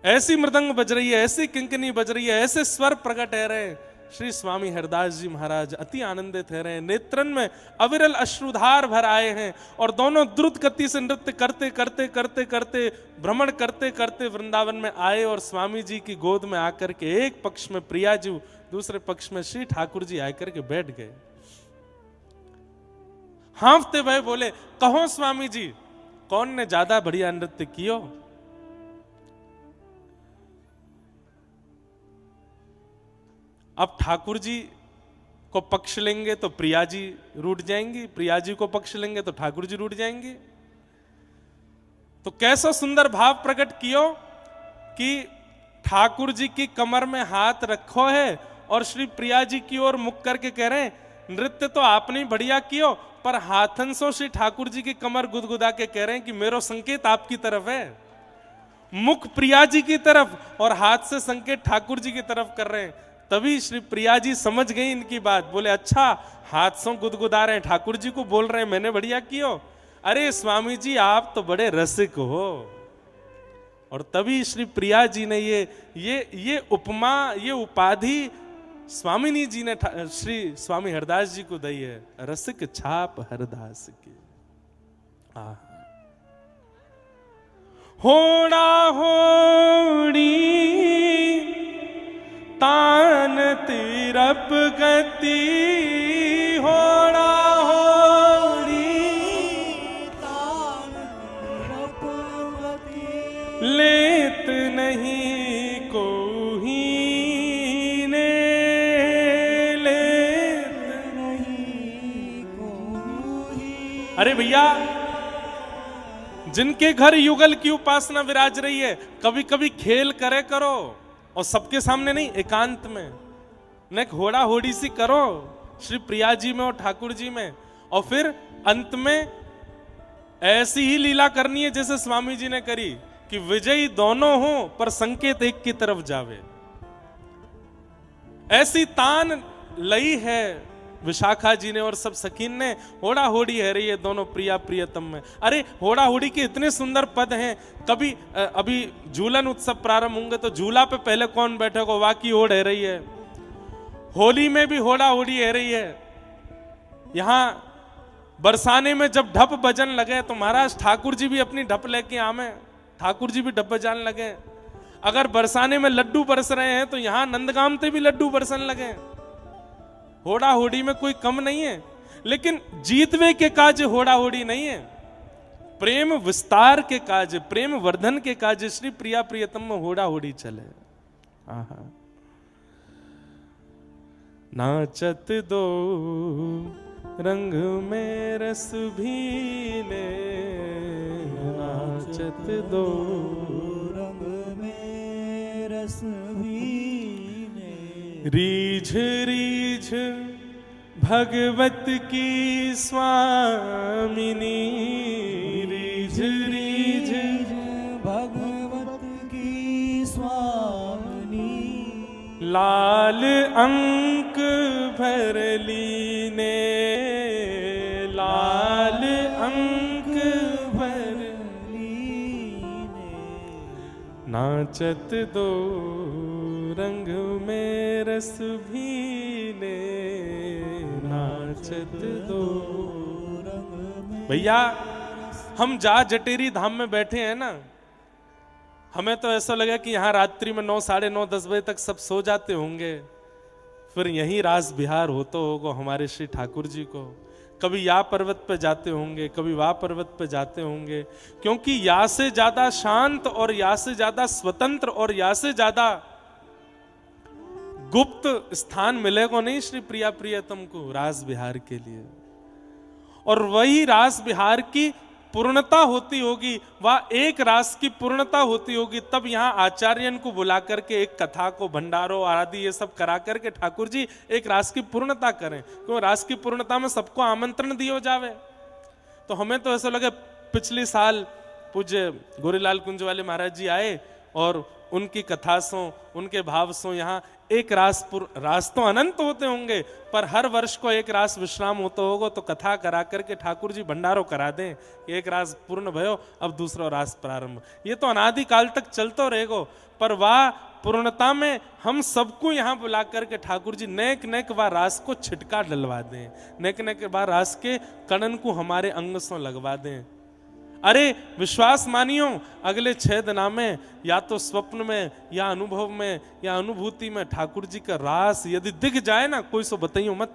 ऐसी मृदंग बज रही है, ऐसी किंकिनी बज रही है, ऐसे स्वर प्रकट है रहे। श्री स्वामी हरदास जी महाराज अति आनंदित है रहे, नेत्रन में अविरल अश्रुधार भर आए हैं, और दोनों द्रुत गति से नृत्य करते करते करते करते भ्रमण करते करते वृंदावन में आए, और स्वामी जी की गोद में आकर के एक पक्ष में प्रिया जी, दूसरे पक्ष में श्री ठाकुर जी आकर के बैठ गए। हाँफते भय बोले, कहो स्वामी जी कौन ने ज्यादा बढ़िया नृत्य कियो? अब ठाकुर जी को पक्ष लेंगे तो प्रिया जी रूठ जाएंगी, प्रिया जी को पक्ष लेंगे तो ठाकुर जी रूठ जाएंगे। तो कैसा सुंदर भाव प्रकट कियो कि ठाकुर जी की कमर में हाथ रखो है और श्री प्रिया जी की ओर मुख करके कह रहे हैं नृत्य तो आपने बढ़िया कियो, पर हाथन सो श्री ठाकुर जी की कमर गुदगुदा के कह रहे हैं कि मेरो संकेत आपकी तरफ है। मुख प्रिया जी की तरफ और हाथ से संकेत ठाकुर जी की तरफ कर रहे हैं। तभी श्री प्रिया जी समझ गई इनकी बात, बोले अच्छा हाथ से गुदगुदा रहे हैं, ठाकुर जी को बोल रहे हैं मैंने बढ़िया कियो। अरे स्वामी जी आप तो बड़े रसिक हो। और तभी श्री प्रिया जी ने ये उपमा, ये उपाधि स्वामिनी जी ने श्री स्वामी हरदास जी को दी है, रसिक छाप हरदास की। होड़ा होड़ी तान तिरप गति, होड़ा होड़ी तान तिरप गति, लेत नहीं कोही ने, लेत नहीं कोई। अरे भैया जिनके घर युगल की उपासना विराज रही है, कभी कभी खेल करे करो, और सबके सामने नहीं, एकांत में न होड़ा होड़ी सी करो श्री प्रिया जी में और ठाकुर जी में, और फिर अंत में ऐसी ही लीला करनी है जैसे स्वामी जी ने करी कि विजयी दोनों हो पर संकेत एक की तरफ जावे। ऐसी तान लई है विशाखा जी ने और सब सखीन ने, होड़ा होड़ी है रही है दोनों प्रिया प्रियतम में। अरे होड़ा होड़ी के इतने सुंदर पद हैं। कभी अभी झूलन उत्सव प्रारंभ होंगे तो झूला पे पहले कौन बैठेगा, वाह की ओढ़ है रही है। होली में भी होड़ा होड़ी है रही है। यहां बरसाने में जब ढप बजन लगे तो महाराज ठाकुर जी भी अपनी ढप लेके आमे, ठाकुर जी भी ढप बजाने लगे। अगर बरसाने में लड्डू बरस रहे हैं तो यहां नंदगाम से भी लड्डू बरसन लगे। होड़ा होड़ी में कोई कम नहीं है, लेकिन जीतवे के काज होड़ा होड़ी नहीं है, प्रेम विस्तार के काज, प्रेम वर्धन के काज श्री प्रिया प्रियतम में होड़ा होड़ी चले। आहा नाचत दो रंग में रस भीले, नाचत दो रंग में रस भीने, रीझ रीझ भगवत की स्वामिनी, रीझ रीझ भगवत की स्वामिनी, लाल अंक भर लीने, लाल अंक भर लीने, नाचत दो रंग में रस भीने, नाचत दो। भैया हम जा जटेरी धाम में बैठे हैं ना, हमें तो ऐसा लगा कि यहाँ रात्रि में 9, साढ़े 9, 10 बजे तक सब सो जाते होंगे, फिर यहीं रास बिहार होता होगा हमारे श्री ठाकुर जी को। कभी या पर्वत पे जाते होंगे, कभी वह पर्वत पे जाते होंगे, क्योंकि या से ज्यादा शांत और या से ज्यादा स्वतंत्र और या से ज्यादा गुप्त स्थान मिलेगा नहीं श्री प्रिया प्रियतम को रास बिहार के लिए। और वही रास बिहार की पूर्णता होती होगी, वह एक रास की पूर्णता होती होगी, तब यहाँ आचार्यन को बुला करके एक कथा को भंडारो आदि ये सब करा करके ठाकुर जी एक रास की पूर्णता करें, क्यों रास की पूर्णता में सबको आमंत्रण दियो जावे। तो हमें तो ऐसा लगे, पिछले साल पूज्य गोरीलाल कुंज वाले महाराज जी आए और उनकी कथा सो, उनके भाव सो यहाँ एक रास तो अनंत होते होंगे, पर हर वर्ष को एक रास विश्राम होता होगा, तो कथा करा करके ठाकुर जी भंडारो करा दें, एक रास पूर्ण भयो अब दूसरा रास प्रारंभ। ये तो अनादि काल तक चलता रहेगा, पर वह पूर्णता में हम सबको यहाँ बुला करके ठाकुर जी नेक नेक वह रास को छिटका डलवा दें, नेक नेक वह रास के कणन को हमारे अंग से लगवा दें। अरे विश्वास मानियो, अगले 6 दिना में या तो स्वप्न में या अनुभव में या अनुभूति में ठाकुर जी का रास यदि दिख जाए ना, कोई सो बताइयो मत,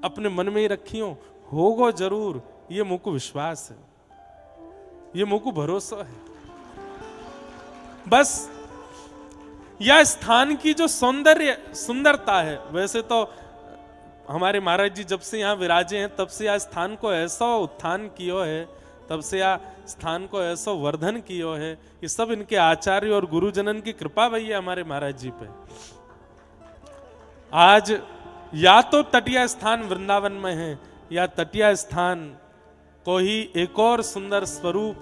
अपने मन में ही रखियो, होगो जरूर, ये मुझको विश्वास है, ये मुझको भरोसा है। बस यह स्थान की जो सुंदरता है, वैसे तो हमारे महाराज जी जब से यहाँ विराजे हैं तब से यह स्थान को ऐसा उत्थान किया है, तब से यह स्थान को ऐसा वर्धन किया है, ये सब इनके आचार्य और गुरुजनन की कृपा भई है हमारे महाराज जी पे। आज या तो तटीय स्थान वृंदावन में है, या तटीय स्थान को ही एक और सुंदर स्वरूप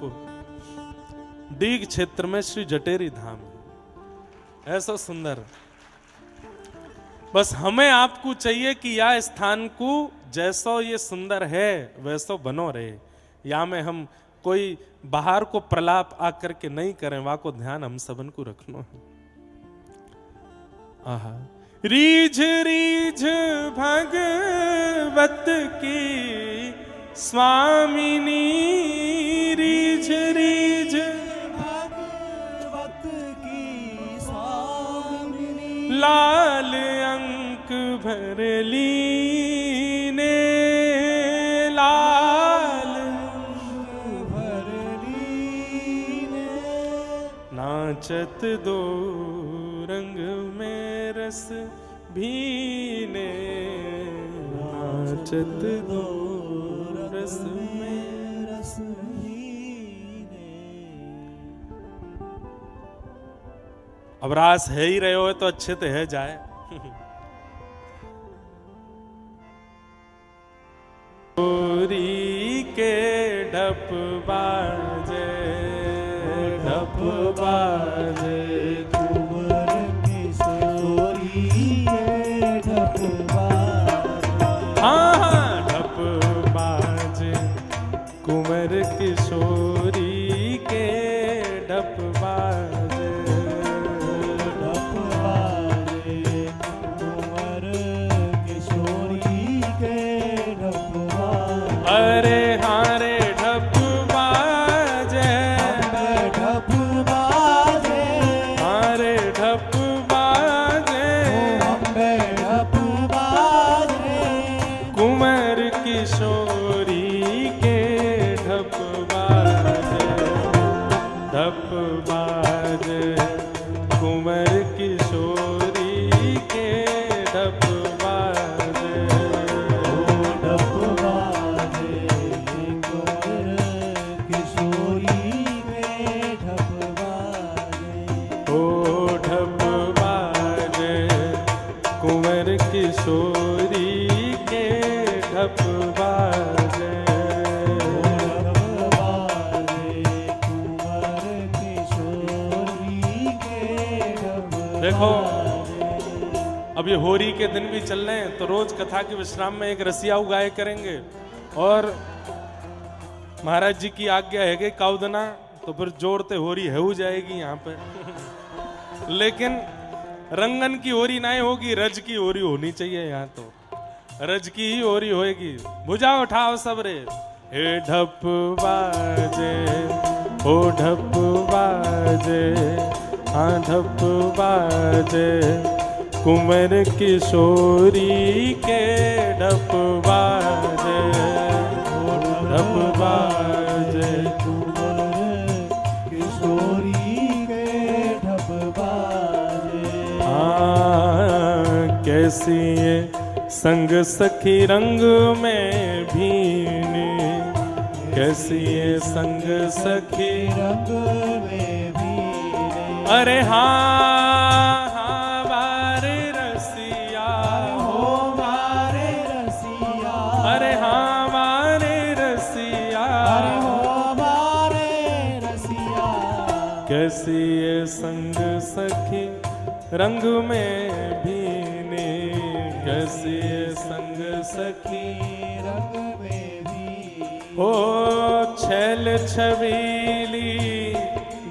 डीग क्षेत्र में श्री जटेरी धाम है, ऐसा सुंदर। बस हमें आपको चाहिए कि यह स्थान को जैसो ये सुंदर है वैसो बनो रहे, या में हम कोई बाहर को प्रलाप आकर के नहीं करें, वहां को ध्यान हम सबन को रखना है। आहा, रीझ रीझ भगवत की स्वामिनी, रीझ रीझ भगवत की स्वामिनी, लाल अंक भर लीने, लाल भर लीने, नाचत दो रंग में रस भीने, नाचत दो रस में रस लीने। अब रास है ही रहे हो तो अच्छे तो है जाए। गोरी के ढप बाजे, ढप बाजे, कुंवर किशोरी के ढप बाजे, हाँ ढप बाजे, कुंवर किशोरी के ढप बाजे, ढप बाजे, कुंवर किशोरी के ढप बाजे, अरे हाँ रे ढप बाजे, ढप बाजे, हाँ रे ढप बाजे, अम्बे ढप बाजे, कुंवर किशोरी के ढप बाजे। देखो अब ये होरी के दिन भी चल रहे हैं, तो रोज कथा के विश्राम में एक रसियाऊ गाय करेंगे। और महाराज जी की आज्ञा है कि काउदना, तो फिर जोड़ते होरी है हो जाएगी यहाँ पे। लेकिन रंगन की होरी नहीं होगी, रज की होरी होनी चाहिए यहाँ, तो रज की ही होरी होएगी। भुजा उठाओ सब रे, हे ढप बाजे, ओ ढप बाजे, हाँ ढप बाजे, कुंवर किशोरी के ढप बाजे, ढप बाजे, कुंवर किशोरी के ढप बाजे। हाँ कैसी ये संग सखी रंग में भीनी, कैसी ये संग सखी रंग में भी अरे हाँ हाँ बारे रसिया, हो मारे रसिया, अरे हाँ मारे रसिया, अरे हो मारे रसिया। कैसी ये संग सखी रंग में भीनी, कैसी ये संग सखी रंग में भी हो छैल छबीली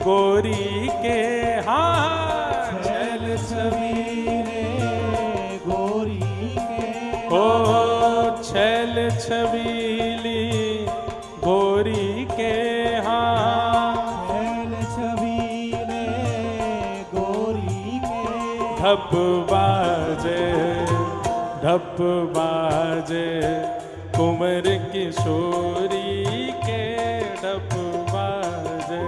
गोरी के, हाँ छैल छबीले गोरी के हो छैल छबीली गोरी के, हाँ छैल छबीले गोरी के ढप बाजे, ढप बाजे, कुंवर किशोरी के ढप बाजे,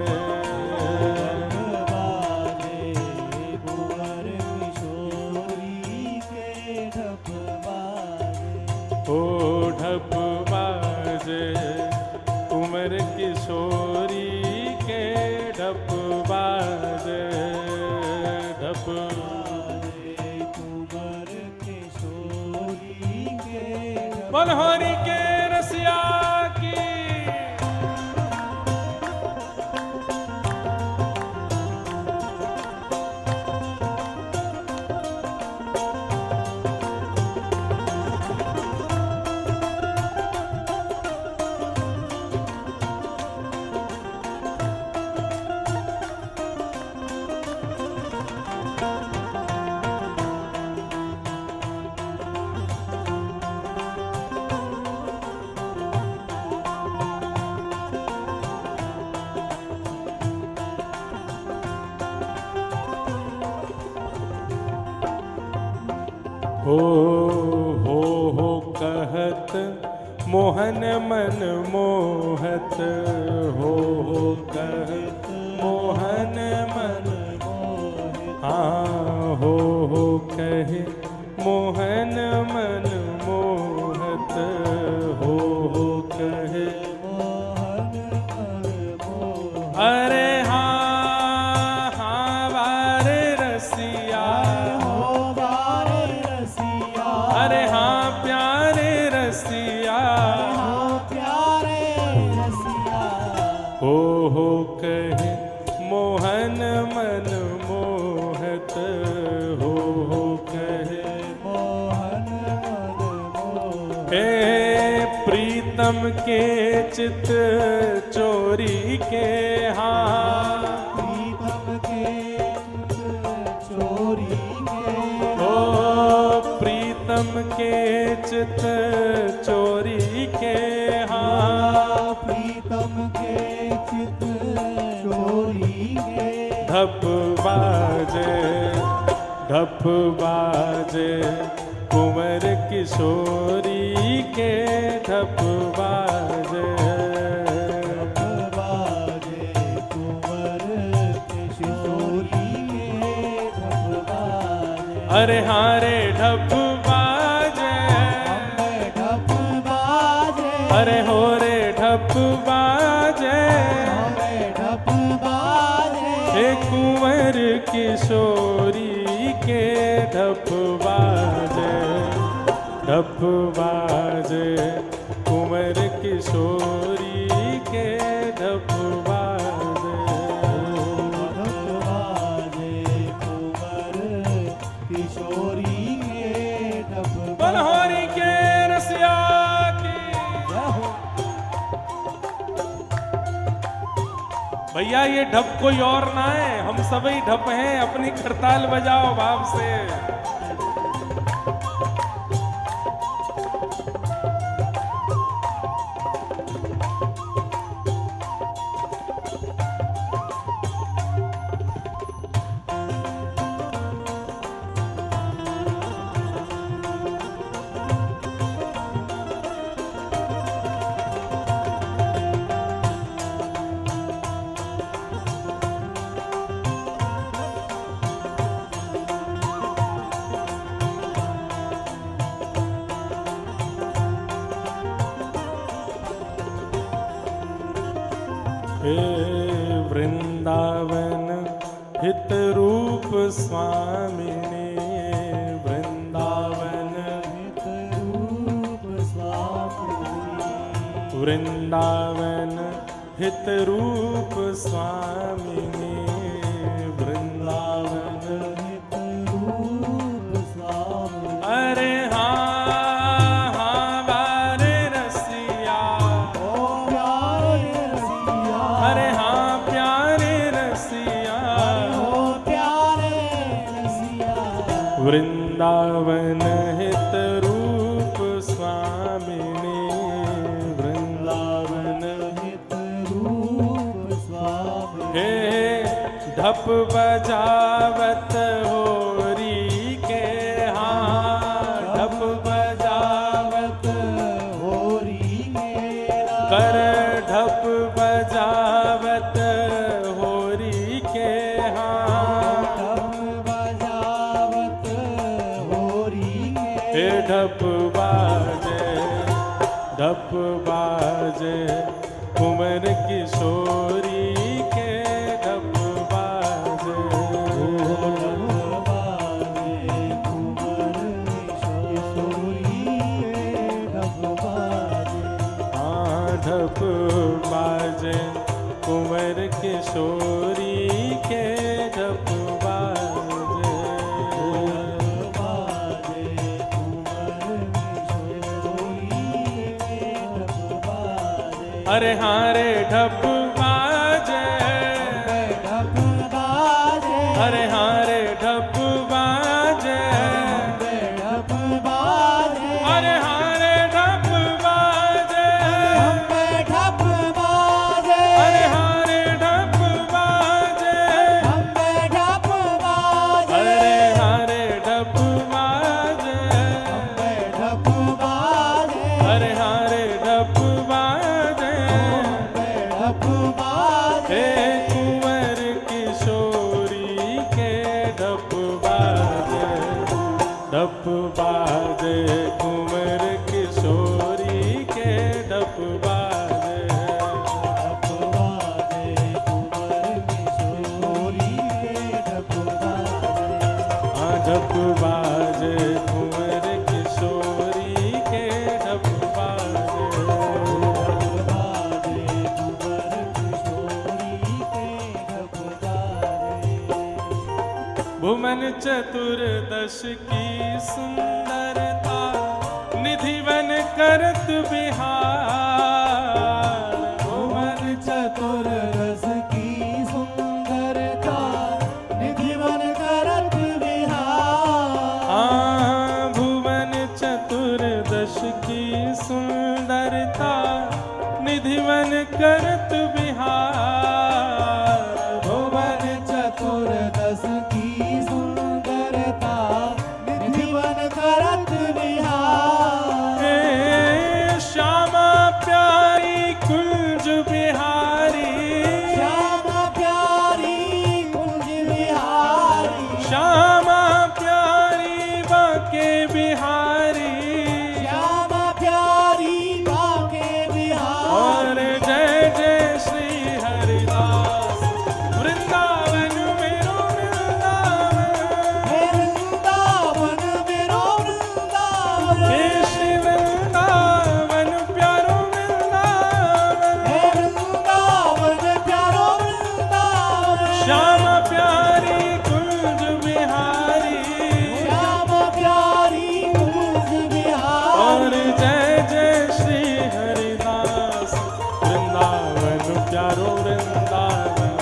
बाजे कुंवर किशोरी के ढप बाजे। ओ ढप बाजे, कुंवर किशोरी के ढप बाजे, ढप बाजे कुंवर किशोरी के ढप मनोहरी के रसिया की। हो कहत मोहन मन मोहत, हो कहत मोहन मन, हाँ हो कहे मोहन मन मोहत, हो कहे मोहन मन मोह अरे हाँ हाँ बारे रसिया, हो बारे रसिया, अरे हाँ प्यारे रसिया, हो प्यारे रसिया। हो कहे मोहन मन मोहत, हो कहे मोहन मन मोह हे प्रीतम के चित चोरी के, हाँ प्रीतम के चोरी के ओ प्रीतम के चित चोरी के, हाँ प्रीतम के चित चोरी के ढप बाजे, ढप बाजे, कुंवर किशोरी के ढप बाजे, बाजे कुंवर किशोरी के ढप बाजे। अरे हाँ रे ढप बाजे, अम्बे ढप बाजे, अरे हो रे ढप बाजे, अम्बे ढप बाजे, हे कुंवर किशोरी के ढप बाजे, ढप बाजे, कुंवर किशोरी के ढप बाजे, ढप बाजे कुंवर भैया ये ढप कोई और ना है, हम सभी ढप हैं, अपनी करताल बजाओ भाव से। हे वृंदावन हित रूप स्वामिने, वृंदावन हित रूप स्वामिने, वृंदावन हित रूप स्वामिने, वृंदावन हित रूप स्वामिने। अरे हाँ हाँ बारे रसिया, ओ प्यारे रसिया, अरे हाँ प्यारे रसिया, ओ प्यारे रसिया। वृंदावन हित रूप स्वामिने, वृंदावन हित रूप स्वामिने। हे ढप बजावत होरी के, हाँ ढप बजावत होरी मेरा, कर, ढप बजावत होरी के, हाँ ढप बजावत होरी हे मेरा। ढप बाजे कुंवर किशोरी के, ढप बाजे हाँ ढप बाजे कुंवर किशोरी के, ढप बाजे अरे हाँ रे ढप बाजे, अरे हाँ रे ढप बाजे, अरे हाँ रे ढप बाजे, अरे हाँ रे ढप बाजे, अरे हाँ रे ढप बाजे, अरे हाँ रे ढप बाजे, हे कुंवर किशोरी के ढप बाजे, ढप बाजे कुंवर किशोरी के ढप बाजे, हाँ ढप बाजे कुंवर किशोरी के ढप बाजे, भुवन चतुर्दश की सुंदरता, निधिवन करत बिहार, भुवन चतुर्दश की सुंदरता, निधिवन करत विहार। हाँ भुवन चतुर्दश की सुंदरता, निधिवन करत बिहार, भुवन चतुर्दश की सुंदरता, निधिवन करत विहार। हे श्यामा प्यारी कुंज बिहारी, श्यामा प्यारी कुंज बिहारी, श्यामा प्यारी बाके बिहारी, श्यामा प्यारी बाके बिहारी। और जय जय श्री हरिदास, वृंदावन मेरो वृंदावन, हे वृंदावन मेरो वृंदावन, हे श्री वृंदावन प्यारो वृंदावन, हे वृंदावन प्यारो वृंदावन। श्यामा प्यारी कुंज बिहारी, श्यामा प्यारी कुंज बिहारी। और जय जय श्री हरिदास, वृंदावन प्यारो वृंदावन,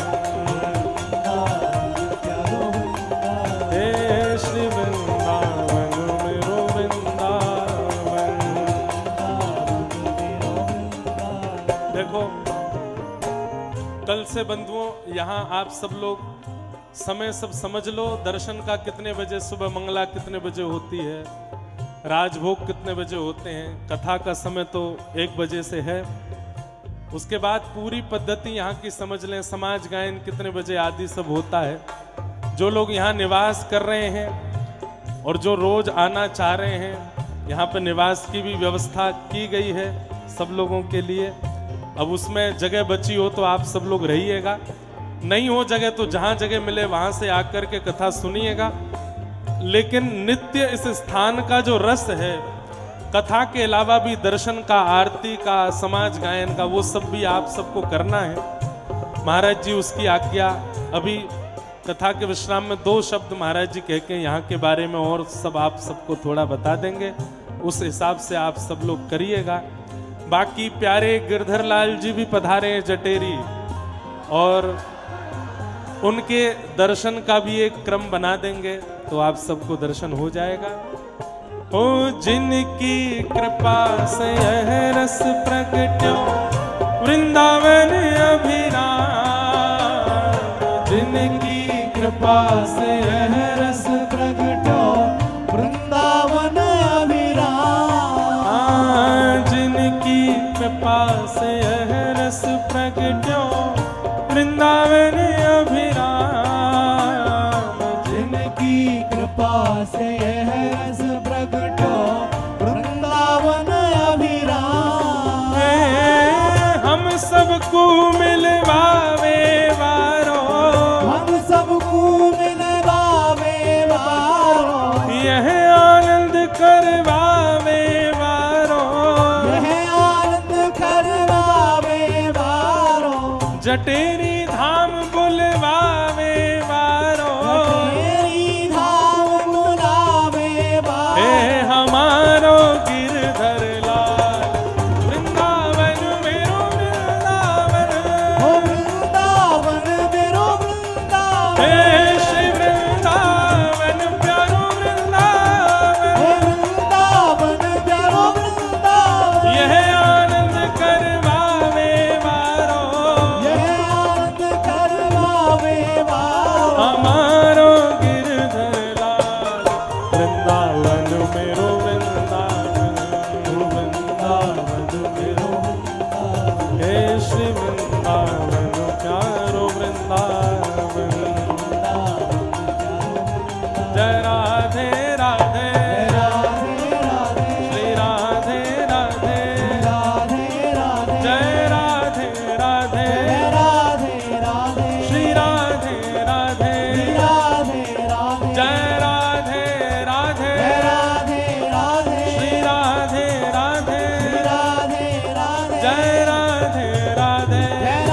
कल से बंधुओं यहाँ आप सब लोग समय सब समझ लो। दर्शन का कितने बजे, सुबह मंगला कितने बजे होती है, राजभोग कितने बजे होते हैं, कथा का समय तो 1 बजे से है। उसके बाद पूरी पद्धति यहाँ की समझ लें, समाज गायन कितने बजे आदि सब होता है। जो लोग यहाँ निवास कर रहे हैं और जो रोज आना चाह रहे हैं, यहाँ पे निवास की भी व्यवस्था की गई है सब लोगों के लिए। अब उसमें जगह बची हो तो आप सब लोग रहिएगा, नहीं हो जगह तो जहाँ जगह मिले वहाँ से आकर के कथा सुनिएगा। लेकिन नित्य इस स्थान का जो रस है, कथा के अलावा भी दर्शन का, आरती का, समाज गायन का, वो सब भी आप सबको करना है। महाराज जी उसकी आज्ञा। अभी कथा के विश्राम में 2 शब्द महाराज जी कह के यहाँ के बारे में और सब आप सबको थोड़ा बता देंगे, उस हिसाब से आप सब लोग करिएगा। बाकी प्यारे गिरधर लाल जी भी पधारे हैं जटेरी, और उनके दर्शन का भी एक क्रम बना देंगे तो आप सबको दर्शन हो जाएगा। ओ जिनकी कृपा से यह रस प्रगट्यो वृंदावन अभिराम, जिनकी कृपा से यह रस प्रगट्यो वृंदावन अभिराम, जिनकी कृपा से यह रस प्रगट्यो वृंदावन अभिराम, जिनकी कृपा से यह रस प्रगट्यो वृंदावन अभिराम। हम सबको मिलवावे वारो, हम सबको मिलवावे वारो, यह आनंद करवावे वारो, यह आनंद करवावे वारो, जटेरी धाम बुलवावे वारो, तेरी धाम बुलावे वारो। हे हमारो गिरधर लाल वृंदावन मेरो वृंदावन, ओ वृंदावन मेरो वृंदावन, हे श्री वृंदावन प्यारो वृंदावन, हे वृंदावन प्यारो वृंदावन, यह आनंद करवावे वारो, यह आनंद करवावे वारो। हमारो गिरधर लाल वृंदावन मेरो वृंदावन, वृंदावन मेरो वृंदावन, हे श्री वृंदावन प्यारो वृंदावन। जय राधे राधे, राधे राधे, श्री राधे राधे, राधे राधे, जय राधे राधे, राधे राधे, श्री राधे राधे, राधे राधे, जय राधे राधे, राधे राधे, श्री राधे राधे, राधे राधे, जय राधे राधे,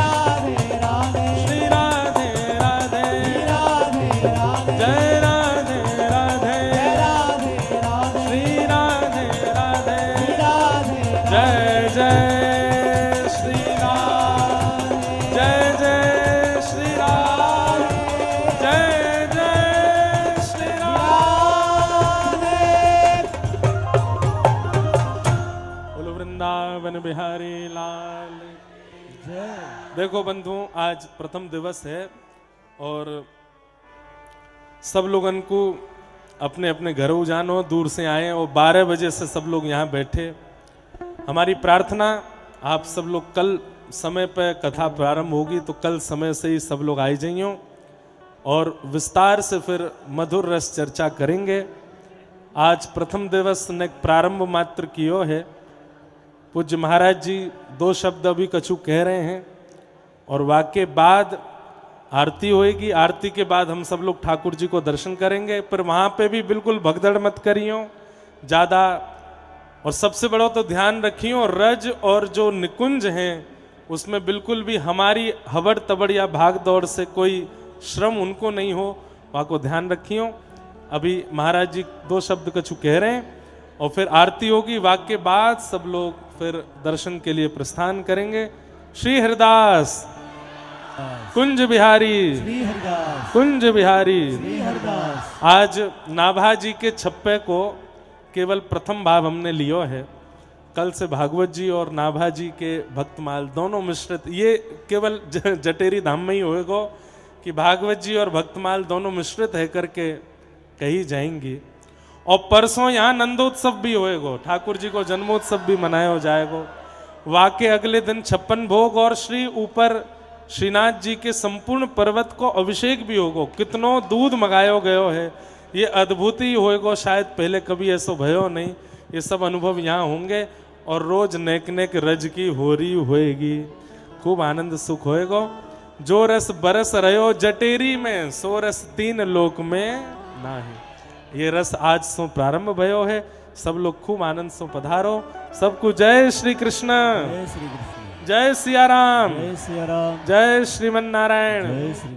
राधे राधे, श्री राधे राधे, राधे राधे, जय राधे राधे, राधे राधे, श्री राधे राधे, राधे जय जय श्री राम, जय जय श्री राम, जय जय श्री राम। बोलो वृंदावन बिहारी लाल। देखो बंधुओं, आज प्रथम दिवस है और सब लोगन को अपने अपने घरों जानो, दूर से आए और 12 बजे से सब लोग यहाँ बैठे। हमारी प्रार्थना, आप सब लोग कल समय पर कथा प्रारंभ होगी तो कल समय से ही सब लोग आ जाइयो और विस्तार से फिर मधुर रस चर्चा करेंगे। आज प्रथम दिवस ने प्रारंभ मात्र कियो है। पूज्य महाराज जी 2 शब्द अभी कछु कह रहे हैं और वाके बाद आरती होएगी। आरती के बाद हम सब लोग ठाकुर जी को दर्शन करेंगे। पर वहां पे भी बिल्कुल भगदड़ मत करियो ज्यादा, और सबसे बड़ा तो ध्यान रखियो रज और जो निकुंज हैं उसमें बिल्कुल भी हमारी हबड़ तबड़ या भाग दौड़ से कोई श्रम उनको नहीं हो, वहां को ध्यान रखियो। अभी महाराज जी 2 शब्द कछु कह रहे हैं और फिर आरती होगी। वाक के बाद सब लोग फिर दर्शन के लिए प्रस्थान करेंगे। श्री हरिदास कुंज बिहारी, श्री हरिदास, कुंज बिहारी। श्री हरिदास। आज नाभा जी के छप्पे को केवल प्रथम भाव हमने लियो है कल से भागवत जी और नाभा जी के भक्तमाल दोनों मिश्रित, ये केवल जटेरी धाम में ही होएगा कि भागवत जी और भक्तमाल दोनों मिश्रित है करके कही जाएंगी। और परसों यहाँ नंदोत्सव भी होएगा, ठाकुर जी को जन्मोत्सव भी मनाया हो जाएगा। वाके अगले दिन 56 भोग और श्री ऊपर श्रीनाथ जी के संपूर्ण पर्वत को अभिषेक भी होगा। कितनों दूध मंगायो गयो है, ये अद्भुत ही होएगा, शायद पहले कभी ऐसा भयो नहीं। ये सब अनुभव यहाँ होंगे और रोज नेक नेक रज की होरी होएगी, खूब आनंद सुख होएगा। जो रस बरस रहो जटेरी में, सो रस 3 लोक में नाही। ये रस आज सो प्रारंभ भयो है, सब लोग खूब आनंद से पधारो। सबको जय श्री कृष्ण, जय श्री कृष्ण, जय सिया राम, जय सिया राम, जय श्रीमन नारायण। जय श्री